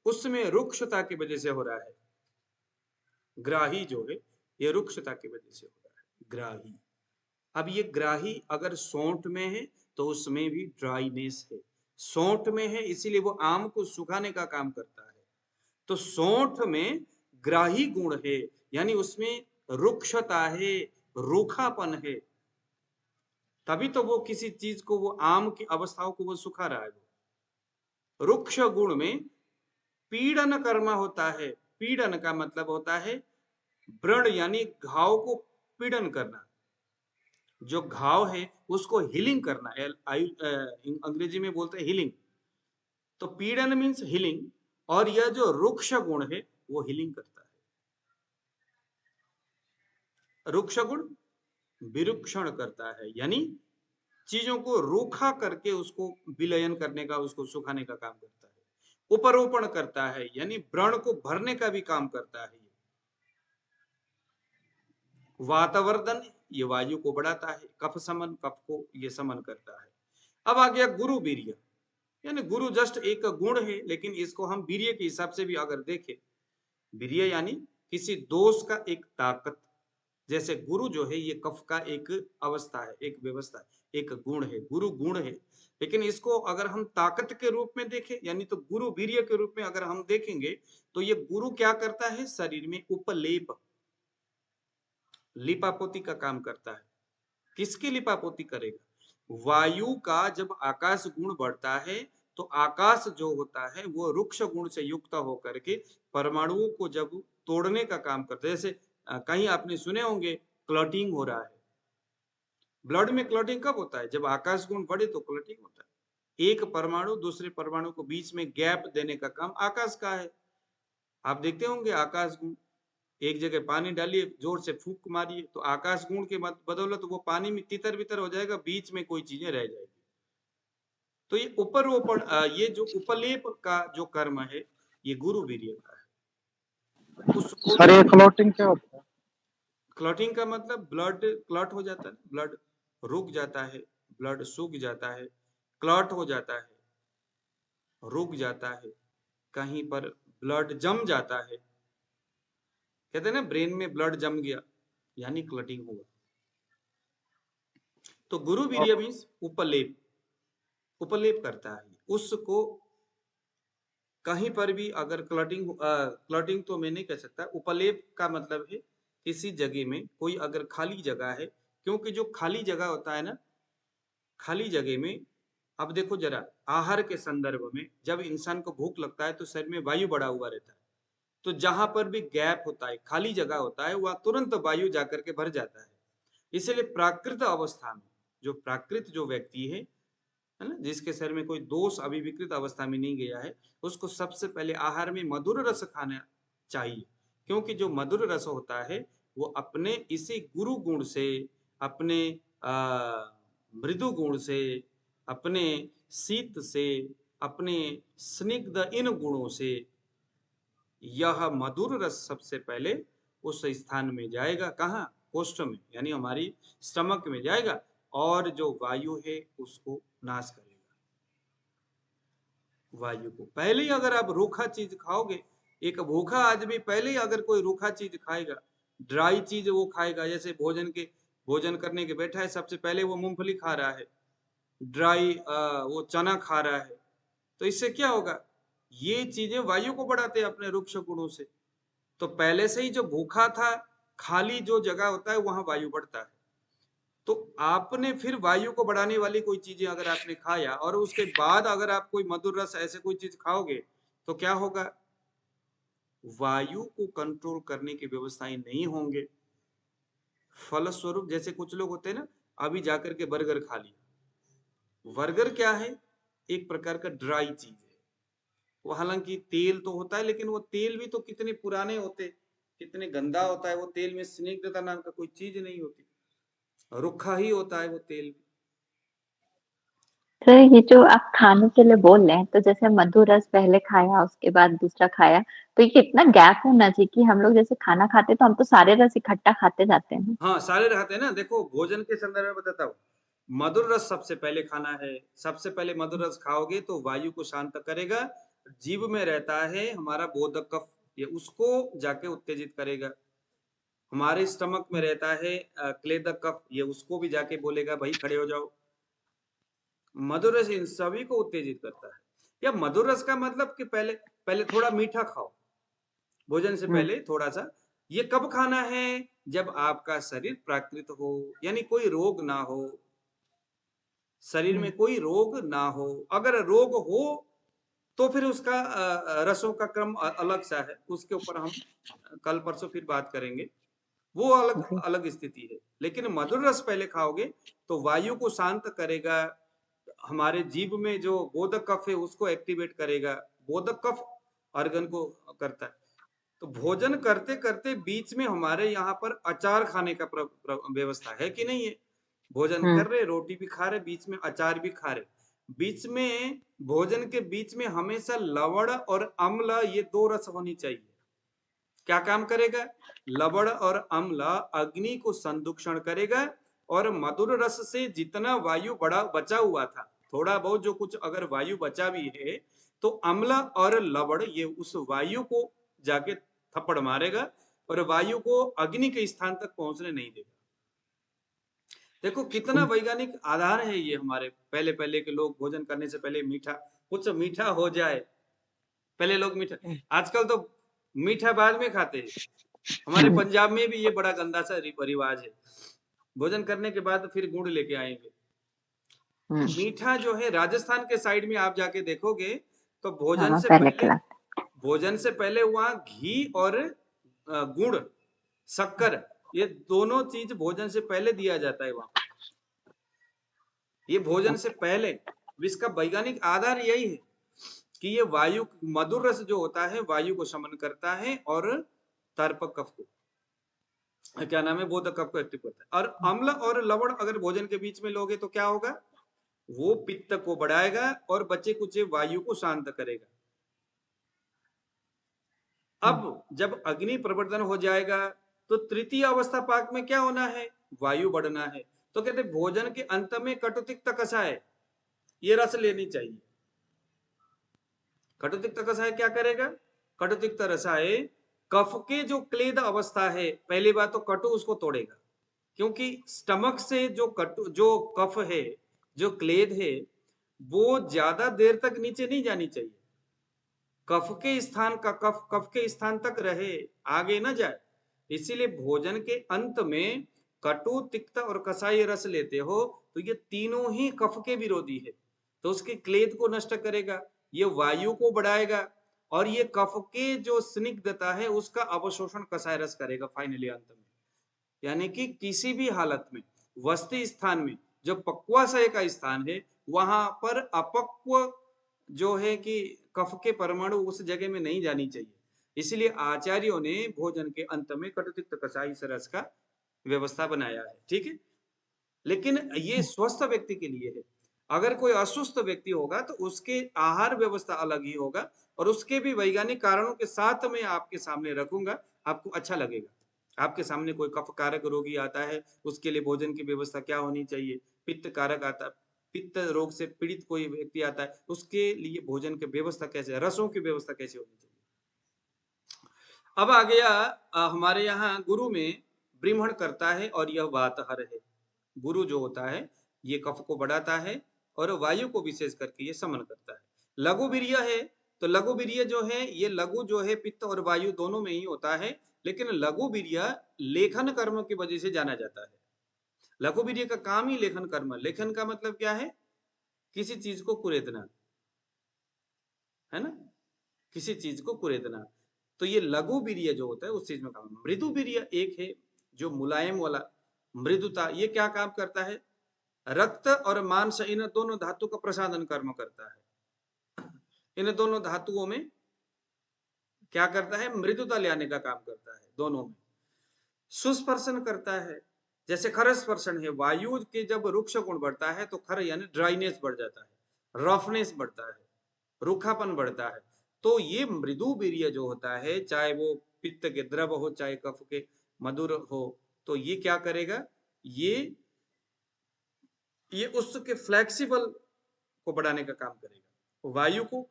उसमें रुक्षता की वजह से हो रहा है। ग्राही जो है ये रुक्षता की वजह से हो रहा है, ग्राही। अब ये ग्राही अगर सौंठ में है तो उसमें भी ड्राइनेस है, सौंठ में है इसीलिए वो आम को सुखाने का काम करता है। तो सौंठ में ग्राही गुण है, यानी उसमें रुक्षता है, रूखापन है, तभी तो वो किसी चीज को, वो आम की अवस्थाओं को वो सुखा रहा है। रुक्ष गुण में पीड़न कर्म होता है। पीड़न का मतलब होता है व्रण, यानी घाव को पीड़न करना, जो घाव है उसको हीलिंग करना, अंग्रेजी में बोलते हैं हीलिंग। तो पीड़न मीन्स हीलिंग, और यह जो रुक्ष गुण है वो हीलिंग करता है। रुक्ष गुण विरुक्षण करता है, यानी चीजों को रूखा करके उसको विलयन करने का, उसको सुखाने का काम करता है। उपरोपण करता है, यानी व्रण को भरने का भी काम करता है। वातावर्धन, ये वायु को बढ़ाता है। कफ समन, कफ को ये समन करता है। अब आ गया गुरु वीर्य, यानी गुरु जस्ट एक गुण है, लेकिन इसको हम वीर्य के हिसाब से भी अगर देखें, वीर्य यानी किसी दोष का एक ताकत, जैसे गुरु जो है ये कफ का एक अवस्था है, एक व्यवस्था है, एक गुण है, गुरु गुण है। लेकिन इसको अगर हम ताकत के रूप में देखें, यानी तो गुरु वीर्य के रूप में अगर हम देखेंगे, तो ये गुरु क्या करता है? शरीर में उपलेप, लिपापोती का काम करता है। किसकी लिपापोती करेगा? वायु का जब आकाश गुण बढ़ता है तो आकाश जो होता है वो रुक्ष गुण से युक्त होकर के परमाणुओं को जब तोड़ने का काम करता है। जैसे कहीं आपने सुने होंगे क्लॉटिंग हो रहा है। ब्लड में क्लॉटिंग कब होता है? जब आकाश गुण बढ़े तो क्लॉटिंग होता है। एक परमाणु दूसरे परमाणु को बीच में गैप देने का काम आकाश का है। आप देखते होंगे आकाश गुण, एक जगह पानी डालिए, जोर से फूंक मारिए तो आकाश गुण के बदौलत वो पानी में तितर बितर हो जाएगा, बीच में कोई चीजें रह जाएगी। तो ये ये जो उपलेप का जो कर्म है ये गुरु वीर्य का है। उसको सर ये क्लॉटिंग क्या होता है? क्लॉटिंग का मतलब ब्लड क्लॉट हो जाता है, ब्लड रुक जाता है, ब्लड सूख जाता है, क्लॉट हो जाता है, रुक जाता है, कहीं पर ब्लड जम जाता है। कहते हैं ना ब्रेन में ब्लड जम गया यानी क्लॉटिंग हुआ। तो गुरु वीर्य मीन्स उपलेप, उपलेप करता है उसको। कहीं पर भी अगर क्लॉटिंग तो मैं नहीं कह सकता, उपलेप का मतलब है किसी जगह में कोई अगर खाली जगह है, क्योंकि जो खाली जगह होता है ना, खाली जगह में, अब देखो जरा आहार के संदर्भ में जब इंसान को भूख लगता है तो शरीर में वायु बढ़ा हुआ रहता है, तो जहां पर भी गैप होता है, खाली जगह होता है, वह तुरंत वायु जाकर के भर जाता है। इसलिए प्राकृत अवस्था में जो प्राकृत जो व्यक्ति है ना, जिसके शरीर में कोई दोष अभी विकृत अवस्था में नहीं गया है, उसको सबसे पहले आहार में मधुर रस खाना चाहिए। क्योंकि जो मधुर रस होता है वो अपने इसी गुरु गुण से, अपने मृदु गुण से, अपने शीत से, अपने स्निग्ध इन गुणों से यह मधुर रस सबसे पहले उस स्थान में जाएगा। कहाँ? कोष्ठ में, यानी हमारी स्टमक में जाएगा और जो वायु है उसको नाश करेगा। वायु को पहले ही अगर आप रूखा चीज खाओगे, एक भूखा आदमी पहले ही अगर कोई रूखा चीज खाएगा, ड्राई चीज वो खाएगा, जैसे भोजन करने के बैठा है, सबसे पहले वो मूंगफली खा रहा है, ड्राई वो चना खा रहा है, तो इससे क्या होगा? ये चीजें वायु को बढ़ाते हैं अपने रुक्ष गुणों से। तो पहले से ही जो भूखा था, खाली जो जगह होता है वहां वायु बढ़ता है। तो आपने फिर वायु को बढ़ाने वाली कोई चीजें अगर आपने खाया और उसके बाद अगर आप कोई मधुर रस ऐसे कोई चीज खाओगे तो क्या होगा? वायु को कंट्रोल करने की व्यवस्थाएं नहीं होंगे। फलस्वरूप जैसे कुछ लोग होते हैं ना, अभी जाकर के बर्गर खा लिया। बर्गर क्या है? एक प्रकार का ड्राई चीज है। वो हालांकि तेल तो होता है, लेकिन वो तेल भी तो कितने पुराने होते, कितने गंदा होता है वो तेल में स्निग्धता नाम का कोई चीज नहीं होती, रुखा ही होता है वो तेल। सर ये जो आप खाने के लिए बोल रहे हैं, तो जैसे मधुर रस पहले खाया उसके बाद दूसरा खाया, तो ये कितना गैप होना चाहिए कि हम लोग जैसे खाना खाते तो हम तो सारे रस इकट्ठा खाते जाते हैं। हाँ, सारे रहते हैं ना। देखो भोजन के संदर्भ में बताता हूँ, मधुर रस सबसे पहले खाना है। सबसे पहले मधुर रस खाओगे तो वायु को शांत करेगा। जीव में रहता है हमारा बोधक कफ, ये उसको जाके उत्तेजित करेगा। हमारे स्टमक में रहता है क्लेदक कफ, ये उसको भी जाके बोलेगा भाई खड़े हो जाओ। मधुर रस इन सभी को उत्तेजित करता है। या मधुर रस का मतलब कि पहले पहले थोड़ा मीठा खाओ, भोजन से पहले थोड़ा सा। ये कब खाना है? जब आपका शरीर प्राकृत हो, यानी कोई रोग ना हो, शरीर में कोई रोग ना हो। अगर रोग हो तो फिर उसका रसों का क्रम अलग सा है, उसके ऊपर हम कल परसों फिर बात करेंगे, वो अलग अलग स्थिति है। लेकिन मधुर रस पहले खाओगे तो वायु को शांत करेगा, हमारे जीभ में जो बोधक कफ है उसको एक्टिवेट करेगा। बोधक कफ अर्गन को करता है। तो भोजन करते करते बीच में हमारे यहाँ पर अचार खाने का व्यवस्था है कि नहीं है? भोजन कर रहे, रोटी भी खा रहे, बीच में अचार भी खा रहे। बीच में भोजन के बीच में हमेशा लवण और अम्ल, ये दो रस होनी चाहिए। क्या काम करेगा? लवण और अम्ल अग्नि को संदूषण करेगा और मधुर रस से जितना वायु बचा हुआ था, थोड़ा बहुत जो कुछ अगर वायु बचा भी है, तो अम्ल और लवण ये उस वायु को जाके थप्पड़ मारेगा और वायु को अग्नि के स्थान तक पहुंचने नहीं देगा। देखो कितना वैज्ञानिक आधार है ये। हमारे पहले पहले के लोग भोजन करने से पहले मीठा, कुछ मीठा हो जाए, पहले लोग मीठा, आजकल तो मीठा बाद में खाते हैं। हमारे पंजाब में भी ये बड़ा गंदा सा रिवाज है। भोजन करने के बाद फिर गुड़ लेके आएंगे। हम्म, मीठा जो है राजस्थान के साइड में आप जाके देखोगे तो हाँ पहले खिला। भोजन से पहले वहां घी और गुड़, शक्कर, ये दोनों चीज भोजन से पहले दिया जाता है वहां। ये भोजन से पहले, इसका वैज्ञानिक आधार यही है कि ये वायु, मधुर रस जो होता है वायु को शमन करता है और तर्प कफ को, क्या नाम है, बोधक कफ को एक्टिव करता है। और अम्ल और लवण अगर भोजन के बीच में लोगे तो क्या होगा, वो पित्त को बढ़ाएगा और बचे कुछ वायु को शांत करेगा। अब जब अग्नि प्रवर्धन हो जाएगा तो तृतीय अवस्था पाक में क्या होना है, वायु बढ़ना है। तो कहते भोजन के अंत में कटुतिक्त कषाय, ये रस लेनी चाहिए। कटुतिक्त कषाय क्या करेगा, कटुतिक्त रसाय कफ के जो क्लेद अवस्था है, पहली बात तो कटु उसको तोड़ेगा, क्योंकि स्टमक से जो कफ है, जो क्लेद है, वो ज्यादा देर तक नीचे नहीं जानी चाहिए। कफ के स्थान का कफ के स्थान तक रहे, आगे ना जाए। इसीलिए भोजन के अंत में कटु, तिक्त और कसाई रस लेते हो तो ये तीनों ही कफ के विरोधी है। तो उसके क्लेद को नष्ट करेगा, ये वायु को बढ़ाएगा और ये कफ के जो स्निग्धता है उसका अवशोषण कसाई रस करेगा फाइनली अंत में। यानी कि किसी भी हालत में वस्ती स्थान में जो पक्वाशय का स्थान है वहां पर अपक्व जो है कि कफ के परमाणु उस जगह में नहीं जानी चाहिए। इसलिए आचार्यों ने भोजन के अंत में कटुतिक्त कसाई रस का व्यवस्था बनाया है, ठीक है। लेकिन ये स्वस्थ व्यक्ति के लिए है। अगर कोई अस्वस्थ व्यक्ति होगा तो उसके आहार व्यवस्था अलग ही होगा और उसके भी वैज्ञानिक कारणों के साथ मैं आपके सामने रखूंगा, आपको अच्छा लगेगा। आपके सामने कोई कफ कारक रोगी आता है, उसके लिए भोजन की व्यवस्था क्या होनी चाहिए, पित्त कारक आता, पित्त रोग से पीड़ित कोई व्यक्ति आता है, उसके लिए भोजन की व्यवस्था कैसे, रसों की व्यवस्था कैसे होनी चाहिए। अब आ गया हमारे यहाँ गुरु में ब्रीह्मण करता है और यह वातहर है। गुरु जो होता है ये कफ को बढ़ाता है और वायु को विशेष करके ये समन करता है। लघु वीर्य है तो लघु वीर्य जो है ये लघु जो है पित्त और वायु दोनों में ही होता है, लेकिन लघु वीर्य लेखन कर्म की वजह से जाना जाता है। लघु वीर्य का काम ही लेखन कर्म। लेखन का मतलब क्या है, किसी चीज को कुरेदना, है ना, किसी चीज को कुरेदना। तो ये लघु वीर्य जो होता है उस चीज में काम। मृदु वीर्य एक है जो मुलायम वाला, मृदुता, ये क्या काम करता है, रक्त और मांस इन दोनों धातु का प्रसादन कर्म करता है। इन दोनों धातुओं में क्या करता है, मृदुता लाने का काम करता है दोनों में। सुस्पर्शन करता है, जैसे खर स्पर्शन है, वायु के जब रुक्ष गुण बढ़ता है तो खर यानी ड्राइनेस बढ़ जाता है, रफनेस बढ़ता है, रूखापन बढ़ता है। तो ये मृदु वीर्य जो होता है, चाहे वो पित्त के द्रव हो चाहे कफ के मधुर हो, तो ये क्या करेगा, ये उसके फ्लेक्सिबल को बढ़ाने का काम करेगा, वायु को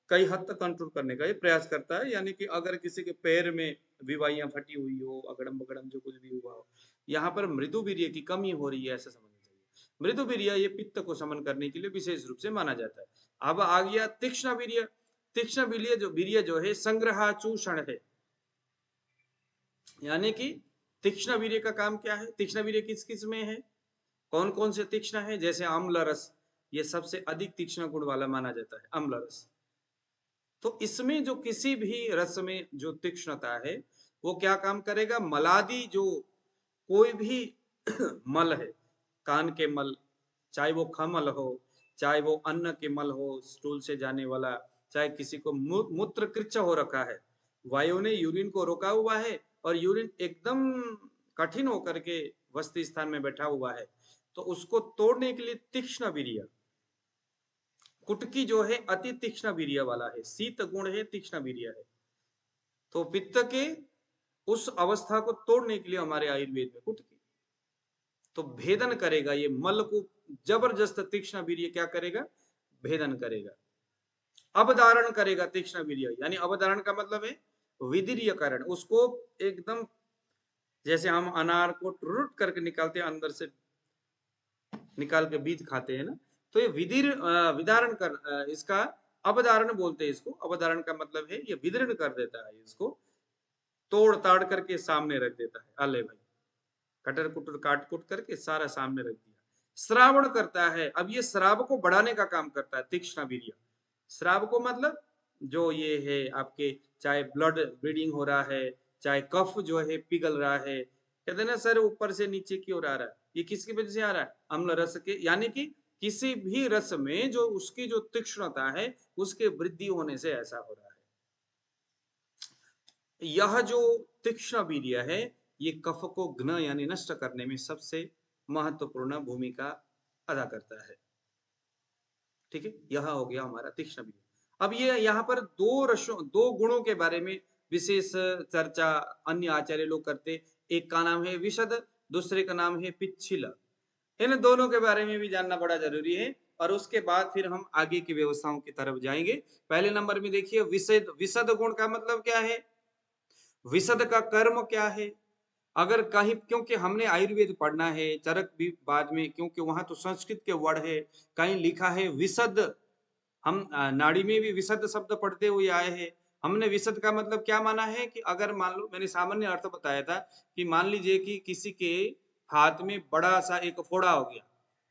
कई हद तक कंट्रोल करने का ये प्रयास करता है। यानी कि अगर किसी के पैर में विवाहियां फटी हुई हो, अगड़म बगड़म जो कुछ भी हुआ हो, यहाँ पर मृदु वीर्य की कमी हो रही है ऐसा समझना चाहिए। मृदु वीर्य ये पित्त को शमन करने के लिए विशेष रूप से माना जाता है। अब आ गया तीक्ष्ण वीर्य। तीक्ष्ण वीर्य जो है संग्रहाचूषण है। यानी कि तीक्ष्ण वीर्य का काम क्या है, तीक्ष्ण वीर्य किस किस में है, कौन कौन से तीक्ष्ण है, जैसे अम्ल रस, ये सबसे अधिक तीक्ष्ण गुण वाला माना जाता है अम्ल रस। तो इसमें जो किसी भी रस में जो तीक्ष्णता है वो क्या काम करेगा, मलादि जो कोई भी मल है, कान के मल, चाहे वो खमल हो, चाहे वो अन्न के मल हो, स्टूल से जाने वाला, चाहे किसी को मूत्र कृच्छ हो रखा है, वायु ने यूरिन को रोका हुआ है और यूरिन एकदम कठिन होकर के वस्ती स्थान में बैठा हुआ है, तो उसको तोड़ने के लिए तीक्ष्ण वीर्य, कुटकी जो है अति तीक्ष्ण वीर्य वाला है, शीत गुण है, तीक्ष्ण वीर्य है। तो पित्त के उस अवस्था को तोड़ने के लिए हमारे आयुर्वेद में कुटकी तो भेदन करेगा, ये मल को जबरदस्त तीक्ष्ण वीर्य क्या करेगा, भेदन करेगा। अवधारण करेगा तीक्ष्ण वीर्य, यानी अवधारण का मतलब है विदीर्यकरण, उसको एकदम जैसे हम अनार को टूट करके निकालते हैं, अंदर से निकाल के बीज खाते हैं ना, तो ये विदारण कर, इसका अवधारण बोलते हैं इसको। अवधारण का मतलब है ये विदीर्ण कर देता है, इसको तोड़ ताड़ करके सामने रख देता है, अले भाई। कटर कुटर काट कुट करके सारा सामने रख दिया। श्रावण करता है, अब ये श्राव को बढ़ाने का काम करता है तीक्ष्ण वीर्य। श्राव को मतलब जो ये है आपके, चाहे ब्लड ब्लीडिंग हो रहा है, चाहे कफ जो है पिघल रहा है, कहते हैं ना सर ऊपर से नीचे की ओर आ रहा है, ये किसकी वजह से आ रहा है? अम्ल रस के, यानी कि किसी भी रस में जो उसकी जो तीक्ष्णता है उसके वृद्धि होने से ऐसा हो रहा है। यह जो तीक्ष्ण वीर्य है ये कफ को घ्न यानी नष्ट करने में सबसे महत्वपूर्ण भूमिका अदा करता है। ठीक है, यह हो गया हमारा तीक्ष्ण वीर्य। अब ये यहाँ पर दो गुणों के बारे में विशेष चर्चा अन्य आचार्य लोग करते। एक का नाम है विशद, दूसरे का नाम है पिच्छिल। इन दोनों के बारे में भी जानना बड़ा जरूरी है और उसके बाद फिर हम आगे की व्यवस्थाओं की तरफ जाएंगे। पहले नंबर में देखिए विशद। विशद गुण का मतलब क्या है? विशद का कर्म क्या है? अगर कहीं, क्योंकि हमने आयुर्वेद पढ़ना है, चरक भी बाद में, क्योंकि वहां तो संस्कृत के वर्ड है, कहीं लिखा है विशद, हम नाड़ी में भी विशद शब्द पढ़ते हुए आए हैं। हमने विशद का मतलब क्या माना है कि अगर मान लो, मैंने सामान्य अर्थ बताया था कि मान लीजिए कि किसी के हाथ में बड़ा सा एक फोड़ा हो गया,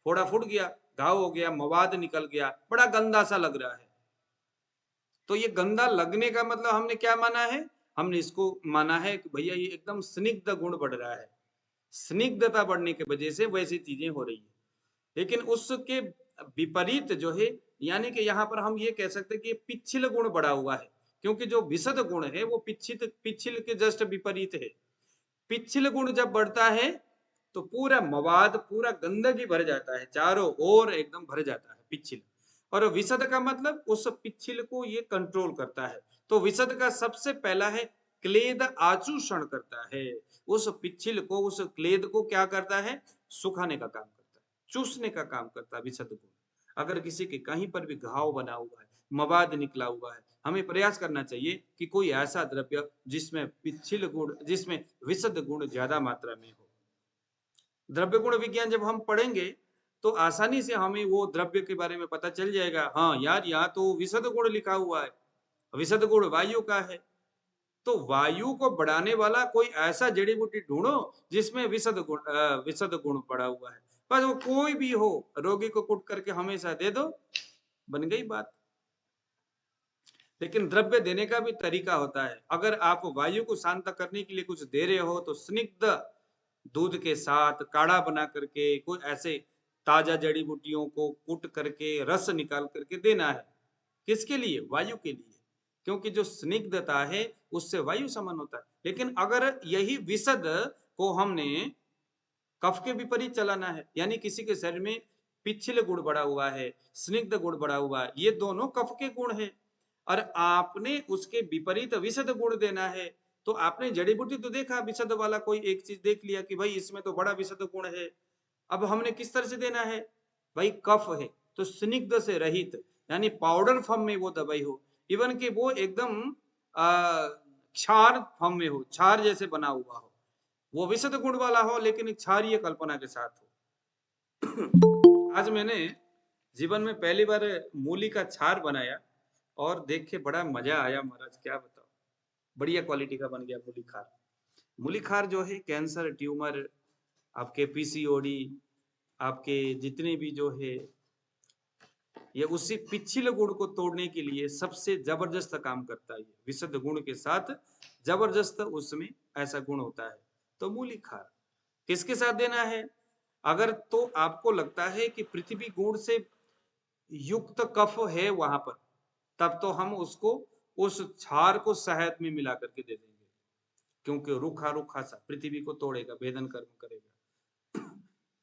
फोड़ा फूट गया, घाव हो गया, मवाद निकल गया, बड़ा गंदा सा लग रहा है। तो ये गंदा लगने का मतलब हमने क्या माना है? हमने इसको माना है कि भैया ये एकदम स्निग्ध गुण बढ़ रहा है, स्निग्धता बढ़ने की वजह से वैसी चीजें हो रही है। लेकिन उसके विपरीत जो है, यानी कि यहाँ पर हम ये कह सकते हैं कि पिच्छिल गुण बढ़ा हुआ है, क्योंकि जो विशद गुण है वो पिच्छिल के जस्ट विपरीत है। पिच्छिल गुण जब बढ़ता है तो पूरा मवाद, पूरा गंदगी भर जाता है, चारों ओर एकदम भर जाता है पिच्छिल। और विशद का मतलब उस पिच्छिल को ये कंट्रोल करता है। तो विशद का सबसे पहला है क्लेद आचूषण करता है, उस पिच्छिल को, उस क्लेद को क्या करता है? सुखाने का काम करता है, चूसने का काम करता है विशद गुण। अगर किसी के कहीं पर भी घाव बना हुआ है, मवाद निकला हुआ है, हमें प्रयास करना चाहिए कि कोई ऐसा द्रव्य जिसमें पिच्छिल गुण, जिसमें विशद गुण ज्यादा मात्रा में हो। द्रव्य गुण विज्ञान जब हम पढ़ेंगे तो आसानी से हमें वो द्रव्य के बारे में पता चल जाएगा। हाँ यार, यहाँ तो विशद गुण लिखा हुआ है, विशद गुण वायु का है, तो वायु को बढ़ाने वाला कोई ऐसा जड़ी बूटी ढूंढो जिसमें विशद गुण पड़ा हुआ है। बस वो कोई भी हो, रोगी को कुट करके हमेशा दे दो, बन गई बात। लेकिन द्रव्य देने का भी तरीका होता है। अगर आप वायु को शांत करने के लिए कुछ दे रहे हो तो स्निग्ध दूध के साथ काढ़ा बना करके, कोई ऐसे ताजा जड़ी बूटियों को कूट करके रस निकाल करके देना है। किसके लिए? वायु के लिए, क्योंकि जो स्निग्धता है उससे वायु समन होता है। लेकिन अगर यही विशद को हमने कफ के विपरीत चलाना है, यानी किसी के शरीर में पिच्छिल गुण बढ़ा हुआ है, स्निग्ध गुण बढ़ा हुआ है, ये दोनों कफ के गुण है, और आपने उसके विपरीत विशद गुण देना है, तो आपने जड़ी बूटी तो देखा, विशद वाला कोई एक चीज देख लिया कि भाई इसमें तो बड़ा विशद गुण है। अब हमने किस तरह से देना है? भाई कफ है तो स्निग्ध से रहित, यानी पाउडर फॉर्म में वो दवाई हो, इवन कि वो एकदम क्षार फॉर्म में हो, क्षार जैसे बना हुआ हो, वो विशद गुण वाला हो लेकिन क्षारीय कल्पना के साथ हो। आज मैंने जीवन में पहली बार मूली का क्षार बनाया और देख के बड़ा मजा आया महाराज, क्या बताओ, बढ़िया क्वालिटी का बन गया मूली खार। मूली खार जो है कैंसर, ट्यूमर, आपके पीसीओडी, आपके जितने भी जो है, ये उसी पिच्छिल गुण को तोड़ने के लिए सबसे जबरदस्त काम करता है। विशुद्ध गुण के साथ जबरदस्त उसमें ऐसा गुण होता है। तो मूली खार किसके साथ देना है? अगर तो आपको लगता है कि पृथ्वी गुण से युक्त कफ है वहां पर, तब तो हम उसको उस क्षार को शहद में मिला करके दे देंगे, क्योंकि रूखा रूखा सा पृथ्वी को तोड़ेगा, भेदन कर्म करेगा।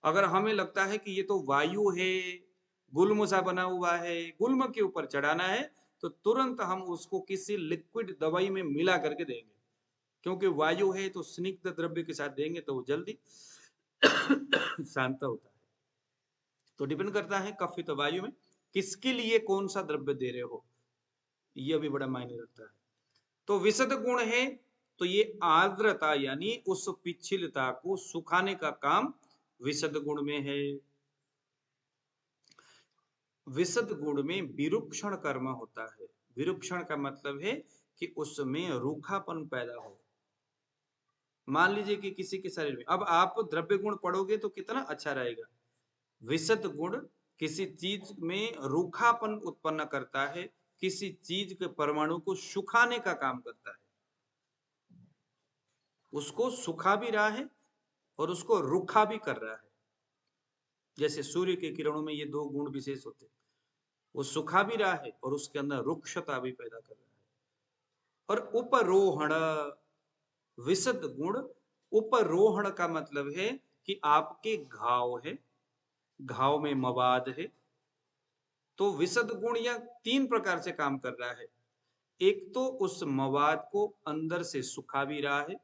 अगर हमें लगता है कि ये तो वायु है, गुल्म सा बना हुआ है, गुल्म के ऊपर चढ़ाना है, तो तुरंत हम उसको किसी लिक्विड दवाई में मिला करके देंगे, क्योंकि वायु है तो स्निग्ध द्रव्य के साथ देंगे तो वो जल्दी शांत होता है। तो डिपेंड करता है कफित वायु में किसके लिए कौन सा द्रव्य दे रहे हो, यह भी बड़ा मायने रखता है। तो विशद गुण है तो ये आर्द्रता यानी उस पिच्छिलता को सुखाने का काम विशद गुण में है। विशद गुण में विरूक्षण कर्म होता है। विरूक्षण का मतलब है कि उसमें रूखापन पैदा हो, मान लीजिए कि किसी के शरीर में, अब आप द्रव्य गुण पढ़ोगे तो कितना अच्छा रहेगा। विशद गुण किसी चीज में रूखापन उत्पन्न करता है, किसी चीज के परमाणु को सुखाने का काम करता है, उसको सुखा भी रहा है और उसको रूखा भी कर रहा है। जैसे सूर्य के किरणों में ये दो गुण विशेष होते हैं, वो सुखा भी रहा है और उसके अंदर रुक्षता भी पैदा कर रहा है। और उपरोहण, विशद गुण उपरोहण का मतलब है कि आपके घाव है, घाव में मवाद है, तो विशद गुण यह 3 प्रकार से काम कर रहा है। एक तो उस मवाद को अंदर से सुखा भी रहा है,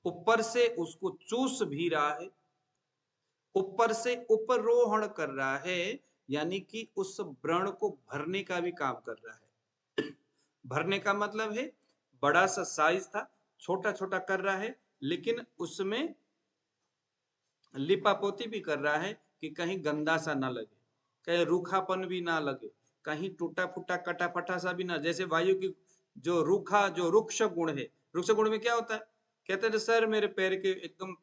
ऊपर से उसको चूस भी रहा है, ऊपर से उपरोहण कर रहा है, यानी कि उस व्रण को भरने का भी काम कर रहा है। भरने का मतलब है बड़ा सा साइज था, छोटा छोटा कर रहा है, लेकिन उसमें लिपापोती भी कर रहा है कि कहीं गंदा सा ना लगे, कहीं रूखापन भी ना लगे, कहीं टूटा फूटा कटा फटा सा भी ना। जैसे वायु की जो रूखा, जो रुक्ष गुण है, रुक्ष गुण में क्या होता है, कहते थे सर मेरे पैर के एकदम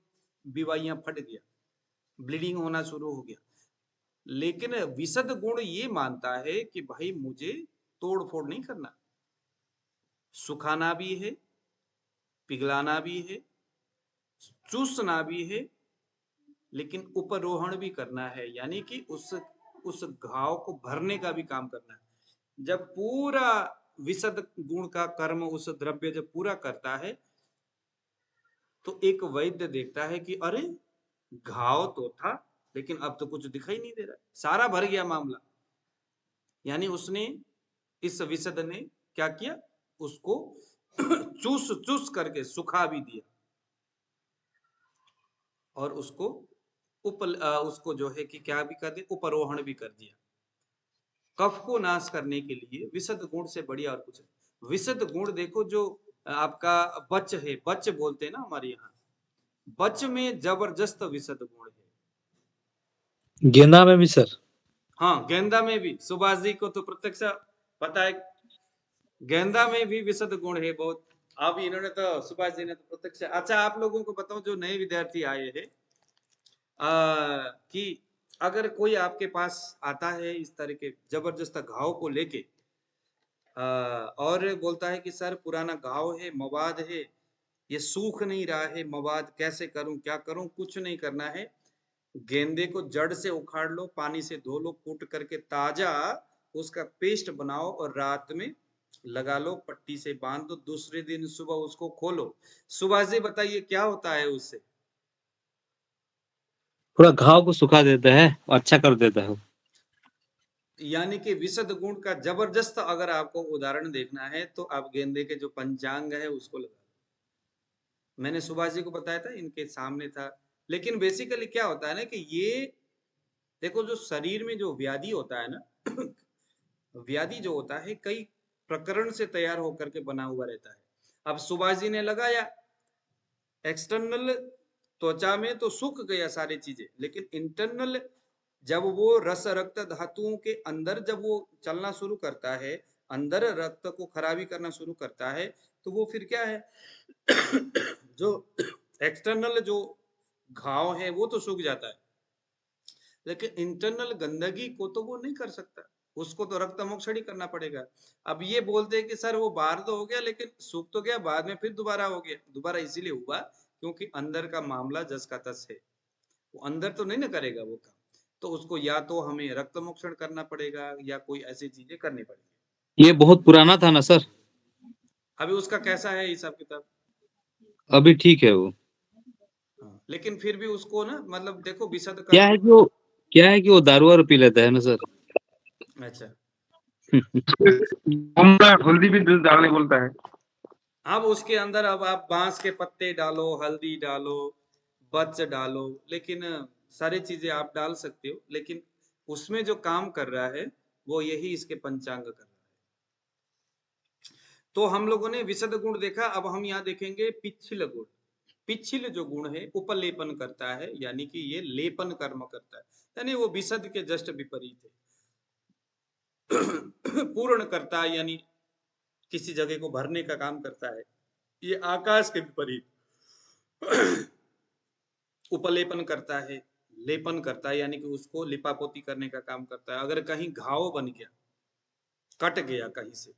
बिवाइयां फट गया, ब्लीडिंग होना शुरू हो गया। लेकिन विशद गुण ये मानता है कि भाई मुझे तोड़ फोड़ नहीं करना, सुखाना भी है, पिघलाना भी है, चूसना भी है, लेकिन उपरोहण भी करना है, यानी कि उस घाव को भरने का भी काम करना है। जब पूरा विशद गुण का कर्म उस द्रव्य जब पूरा करता है तो एक वैद्य देखता है कि अरे घाव तो था लेकिन अब तो कुछ दिखाई नहीं दे रहा, सारा भर गया मामला। यानी उसने, इस विशद ने क्या किया, उसको चूस चूस करके सुखा भी दिया और उसको उसको जो है कि क्या भी कर दिया, उपरोहण भी कर दिया। कफ को नाश करने के लिए विशद गुण से बढ़िया और कुछ नहीं। विशद गुण देखो, जो आपका बच है, बच बोलते हैं ना हमारे यहाँ, बच में जबरदस्त विशद गुण है। गेंदा में भी सर? हाँ, गेंदा में भी, सुभाष जी को तो प्रत्यक्ष पता है, गेंदा में भी विशद गुण है बहुत। अब इन्होंने तो, सुभाष जी ने तो प्रत्यक्ष। अच्छा, आप लोगों को बताऊं जो नए विद्यार्थी आए हैं, कि अगर कोई आपके पास आता है इस तरह के जबरदस्त घाव को लेके, और बोलता है कि सर पुराना घाव है, मवाद है, ये सूख नहीं रहा है, मवाद कैसे करूं, क्या करूं, कुछ नहीं करना है। गेंदे को जड़ से उखाड़ लो, पानी से धो लो, कूट करके ताजा उसका पेस्ट बनाओ और रात में लगा लो, पट्टी से बांध दो, दूसरे दिन सुबह उसको खोलो। सुभाष जी बताइए क्या होता है उससे? पूरा घाव को सुखा देता है, अच्छा कर देता है। यानी कि विशद गुण का जबरदस्त अगर आपको उदाहरण देखना है तो आप गेंदे के जो पंचांग है उसको लगा लो। मैंने सुभाष जी को बताया था, इनके सामने था। लेकिन बेसिकली क्या होता है ना कि ये देखो, जो शरीर में जो व्याधि होता है ना व्याधि जो होता है कई प्रकरण से तैयार होकर के बना हुआ रहता है। अब सुभाष जी ने लगाया, एक्सटर्नल त्वचा में तो सूख गया सारी चीजें, लेकिन इंटरनल जब वो रस रक्त धातुओं के अंदर जब वो चलना शुरू करता है, अंदर रक्त को खराबी करना शुरू करता है, तो वो फिर क्या है जो एक्सटर्नल जो घाव है वो तो सूख जाता है, लेकिन इंटरनल गंदगी को तो वो नहीं कर सकता, उसको तो रक्त मोक्षण ही करना पड़ेगा। अब ये बोलते हैं कि सर वो बाहर तो हो गया लेकिन सूख तो गया, बाद में फिर दोबारा हो गया। दोबारा इसीलिए हुआ क्योंकि अंदर का मामला जस का तस है, वो अंदर तो नहीं ना करेगा वो काम, तो उसको या तो हमें रक्त मोक्षण करना पड़ेगा या कोई ऐसी चीजें करनी पड़ेगी। ये बहुत पुराना था ना सर? अभी उसका कैसा है हिसाब किताब? अभी ठीक है वो। हाँ, लेकिन फिर भी उसको ना, मतलब देखो विशद क्या है कि वो, क्या है कि वो दारू वारू पी लेता है ना सर। अच्छा, हल्दी भी डालने बोलता है। अब उसके अंदर अब आप बांस के पत्ते डालो, हल्दी डालो, बच डालो, लेकिन सारी चीजें आप डाल सकते हो, लेकिन उसमें जो काम कर रहा है वो यही इसके पंचांग कर रहा है। तो हम लोगों ने विशद गुण देखा, अब हम यहाँ देखेंगे पिछिल गुण। पिछिल जो गुण है उपलेपन करता है, यानी कि ये लेपन कर्म करता है, यानी वो विशद के जस्ट विपरीत है। पूर्ण करता है, यानी किसी जगह को भरने का काम करता है, ये आकाश के विपरीत। उपलेपन करता है, लेपन करता है, यानी कि उसको लिपापोती करने का काम करता है। अगर कहीं घाव बन गया, कट गया, कहीं से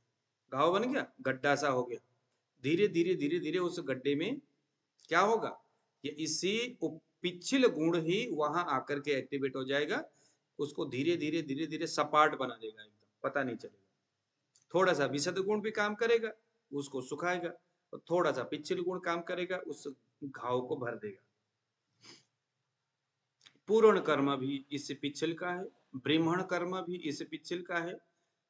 घाव बन गया, गड्ढा सा हो गया, धीरे धीरे धीरे धीरे उस गड्ढे में क्या होगा, ये इसी पिछिल गुण ही वहां आकर के एक्टिवेट हो जाएगा, उसको धीरे धीरे धीरे धीरे सपाट बना देगा, एकदम पता नहीं चलेगा। थोड़ा सा विशद गुण भी काम करेगा, उसको सुखाएगा, और थोड़ा सा पिछिल गुण काम करेगा, उस घाव को भर देगा। पूर्ण कर्म भी इस पिछिल का है, ब्रह्मण कर्म भी इस पिछिल का है।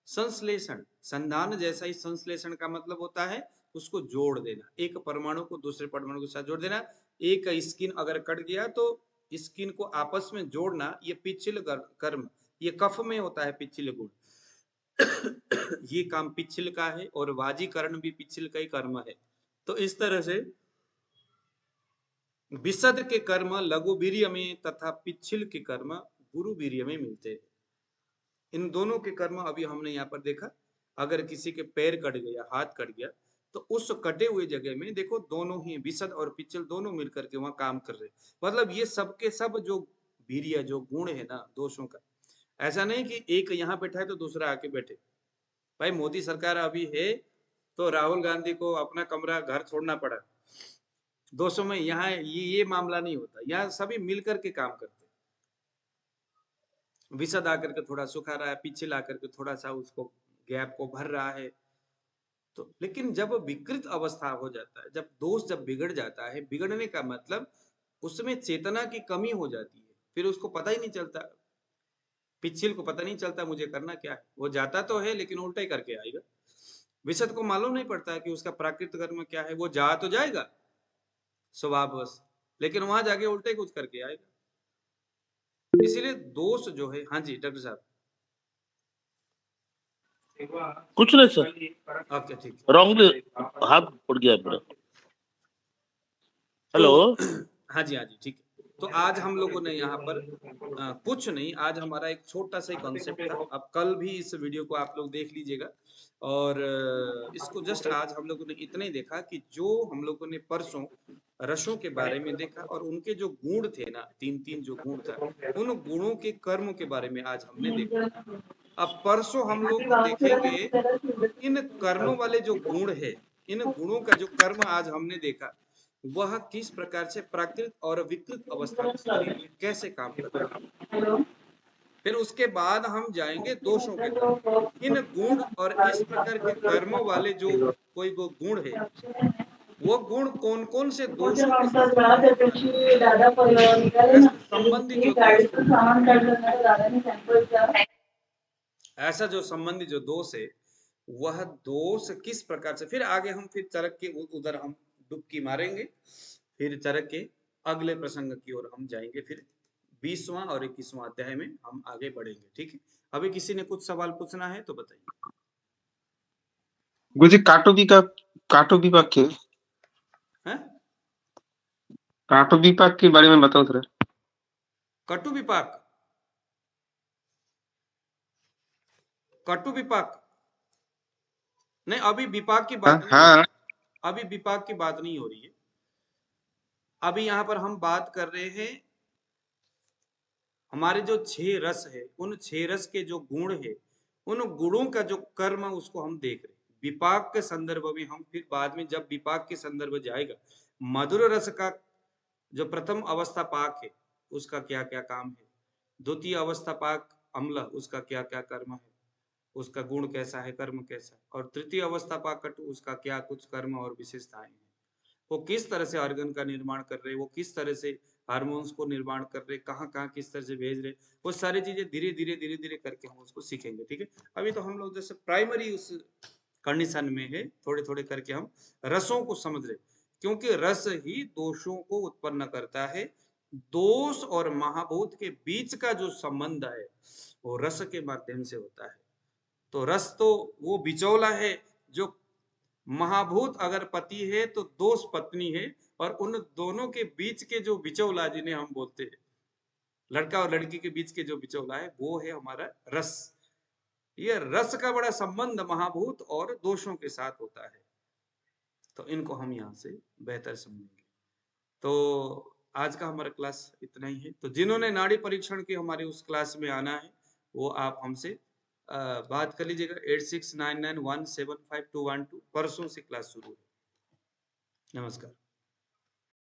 संश्लेषण, संधान जैसा ही संश्लेषण का मतलब होता है उसको जोड़ देना, एक परमाणु को दूसरे परमाणु के साथ जोड़ देना। एक स्किन अगर कट गया तो स्किन को आपस में जोड़ना, ये पिछिल कर्म, ये कफ में होता है पिछिल गुण। ये काम पिछिल का है, और वाजीकरण भी पिछिल का ही कर्म है। तो इस तरह से विशद के कर्म लघु वीर्य में तथा पिछिल के कर्म गुरु वीर्य में मिलते हैं। इन दोनों के कर्म अभी हमने यहाँ पर देखा। अगर किसी के पैर कट गया, हाथ कट गया, तो उस कटे हुए जगह में देखो दोनों ही विशद और पिछल दोनों मिलकर के वहां काम कर रहे। मतलब ये सब के सब जो वीर्य, जो गुण है ना दोषों का, ऐसा नहीं कि एक यहाँ बैठा है तो दूसरा आके बैठे। भाई मोदी सरकार अभी है तो राहुल गांधी को अपना कमरा घर छोड़ना पड़ा, दोषों में यहाँ ये मामला नहीं होता। यहाँ सभी मिलकर के काम करते, विशद आकर के थोड़ा सुखा रहा है, पीछे ला करके थोड़ा सा उसको गैप को भर रहा है। तो लेकिन जब विकृत अवस्था हो जाता है, जब दोष जब बिगड़ जाता है, बिगड़ने का मतलब उसमें चेतना की कमी हो जाती है, फिर उसको पता ही नहीं चलता, पिछिल को पता नहीं चलता मुझे करना क्या है। वो जाता तो है लेकिन उल्टा ही करके आएगा। विशद को मालूम नहीं पड़ता है कि उसका प्राकृतिक कर्म क्या है। वो जा तो जाएगा स्वभाववश, लेकिन वहां जाके उल्टे कुछ करके आएगा। इसीलिए दोष जो है, हाँ जी डॉक्टर साहब। कुछ नहीं सर, ओके ठीक, रॉन्गली हाथ उड़ गया मेरा। हेलो। हाँ जी ठीक है। तो आज हम लोगों ने यहाँ पर कुछ नहीं, आज हमारा एक छोटा सा कॉन्सेप्ट था। अब कल भी इस वीडियो को आप लोग देख लीजिएगा, और इसको जस्ट आज हम लोगों ने इतना ही देखा कि जो हम लोगों ने परसों रसों के बारे में देखा, और उनके जो गुण थे ना, तीन जो गुण था, उन गुणों के कर्म के बारे में आज हमने देखा। अब परसों हम लोग देखेंगे इन कर्मों वाले जो गुण है, इन गुणों का जो कर्म आज हमने देखा, वह किस प्रकार से प्राकृत और विकृत अवस्था के शरीर में कैसे काम करता है। फिर उसके बाद हम जाएंगे दोषों के तरफ। इन गुण और इस प्रकार के कर्मों वाले जो कोई वो गुण है, वो गुण कौन कौन से दोषों के साथ संबंधित जो ऐसा जो संबंधी जो दोष है, वह दोष किस प्रकार से, फिर आगे हम फिर चरक के उधर हम डुबकी मारेंगे, फिर चरक के अगले प्रसंग की ओर हम जाएंगे। फिर 20वां और 21वां अध्याय में हम आगे बढ़ेंगे। ठीक है, अभी किसी ने कुछ सवाल पूछना है तो बताइए। गुरुजी काटो विपाक के बारे में बताओ सर। कटु विपाक नहीं, अभी विपाक की बात नहीं हो रही। अभी विपाक की बात नहीं हो रही है। अभी यहाँ पर हम बात कर रहे हैं हमारे जो 6 रस है, उन 6 रस के जो गुण है, उन गुणों का जो कर्म उसको हम देख रहे हैं। विपाक के संदर्भ में हम फिर बाद में जब विपाक के संदर्भ जाएगा, मधुर रस का जो प्रथम अवस्था पाक है उसका क्या क्या काम है, द्वितीय अवस्था पाक अम्ल उसका क्या क्या कर्म है, उसका गुण कैसा है, कर्म कैसा है, और तृतीय अवस्था पाक कटु उसका क्या कुछ कर्म और विशेषताएं हैं। वो किस तरह से ऑर्गन का निर्माण कर रहे, वो किस तरह से हार्मोन्स को निर्माण कर रहे, कहाँ कहाँ किस तरह से भेज रहे, वो सारी चीजें धीरे धीरे करके हम उसको सीखेंगे। ठीक है, अभी तो हम लोग जैसे प्राइमरी उस कंडीशन में है, थोड़े थोड़े करके हम रसों को समझ रहे, क्योंकि रस ही दोषों को उत्पन्न करता है। दोष और महाभूत के बीच का जो संबंध है वो रस के माध्यम से होता है। तो रस तो वो बिचौला है, जो महाभूत अगर पति है तो दोष पत्नी है, और उन दोनों के बीच के जो बिचौला जिन्हें हम बोलते हैं, लड़का और लड़की के बीच के जो बिचौला है, वो है हमारा रस। ये रस का बड़ा संबंध महाभूत और दोषों के साथ होता है। तो इनको हम यहाँ से बेहतर समझेंगे। तो आज का हमारा क्लास इतना ही है। तो जिन्होंने नाड़ी परीक्षण की हमारे उस क्लास में आना है वो आप हमसे बात कर लीजिएगा 8699175212। परसों से क्लास शुरू है। नमस्कार।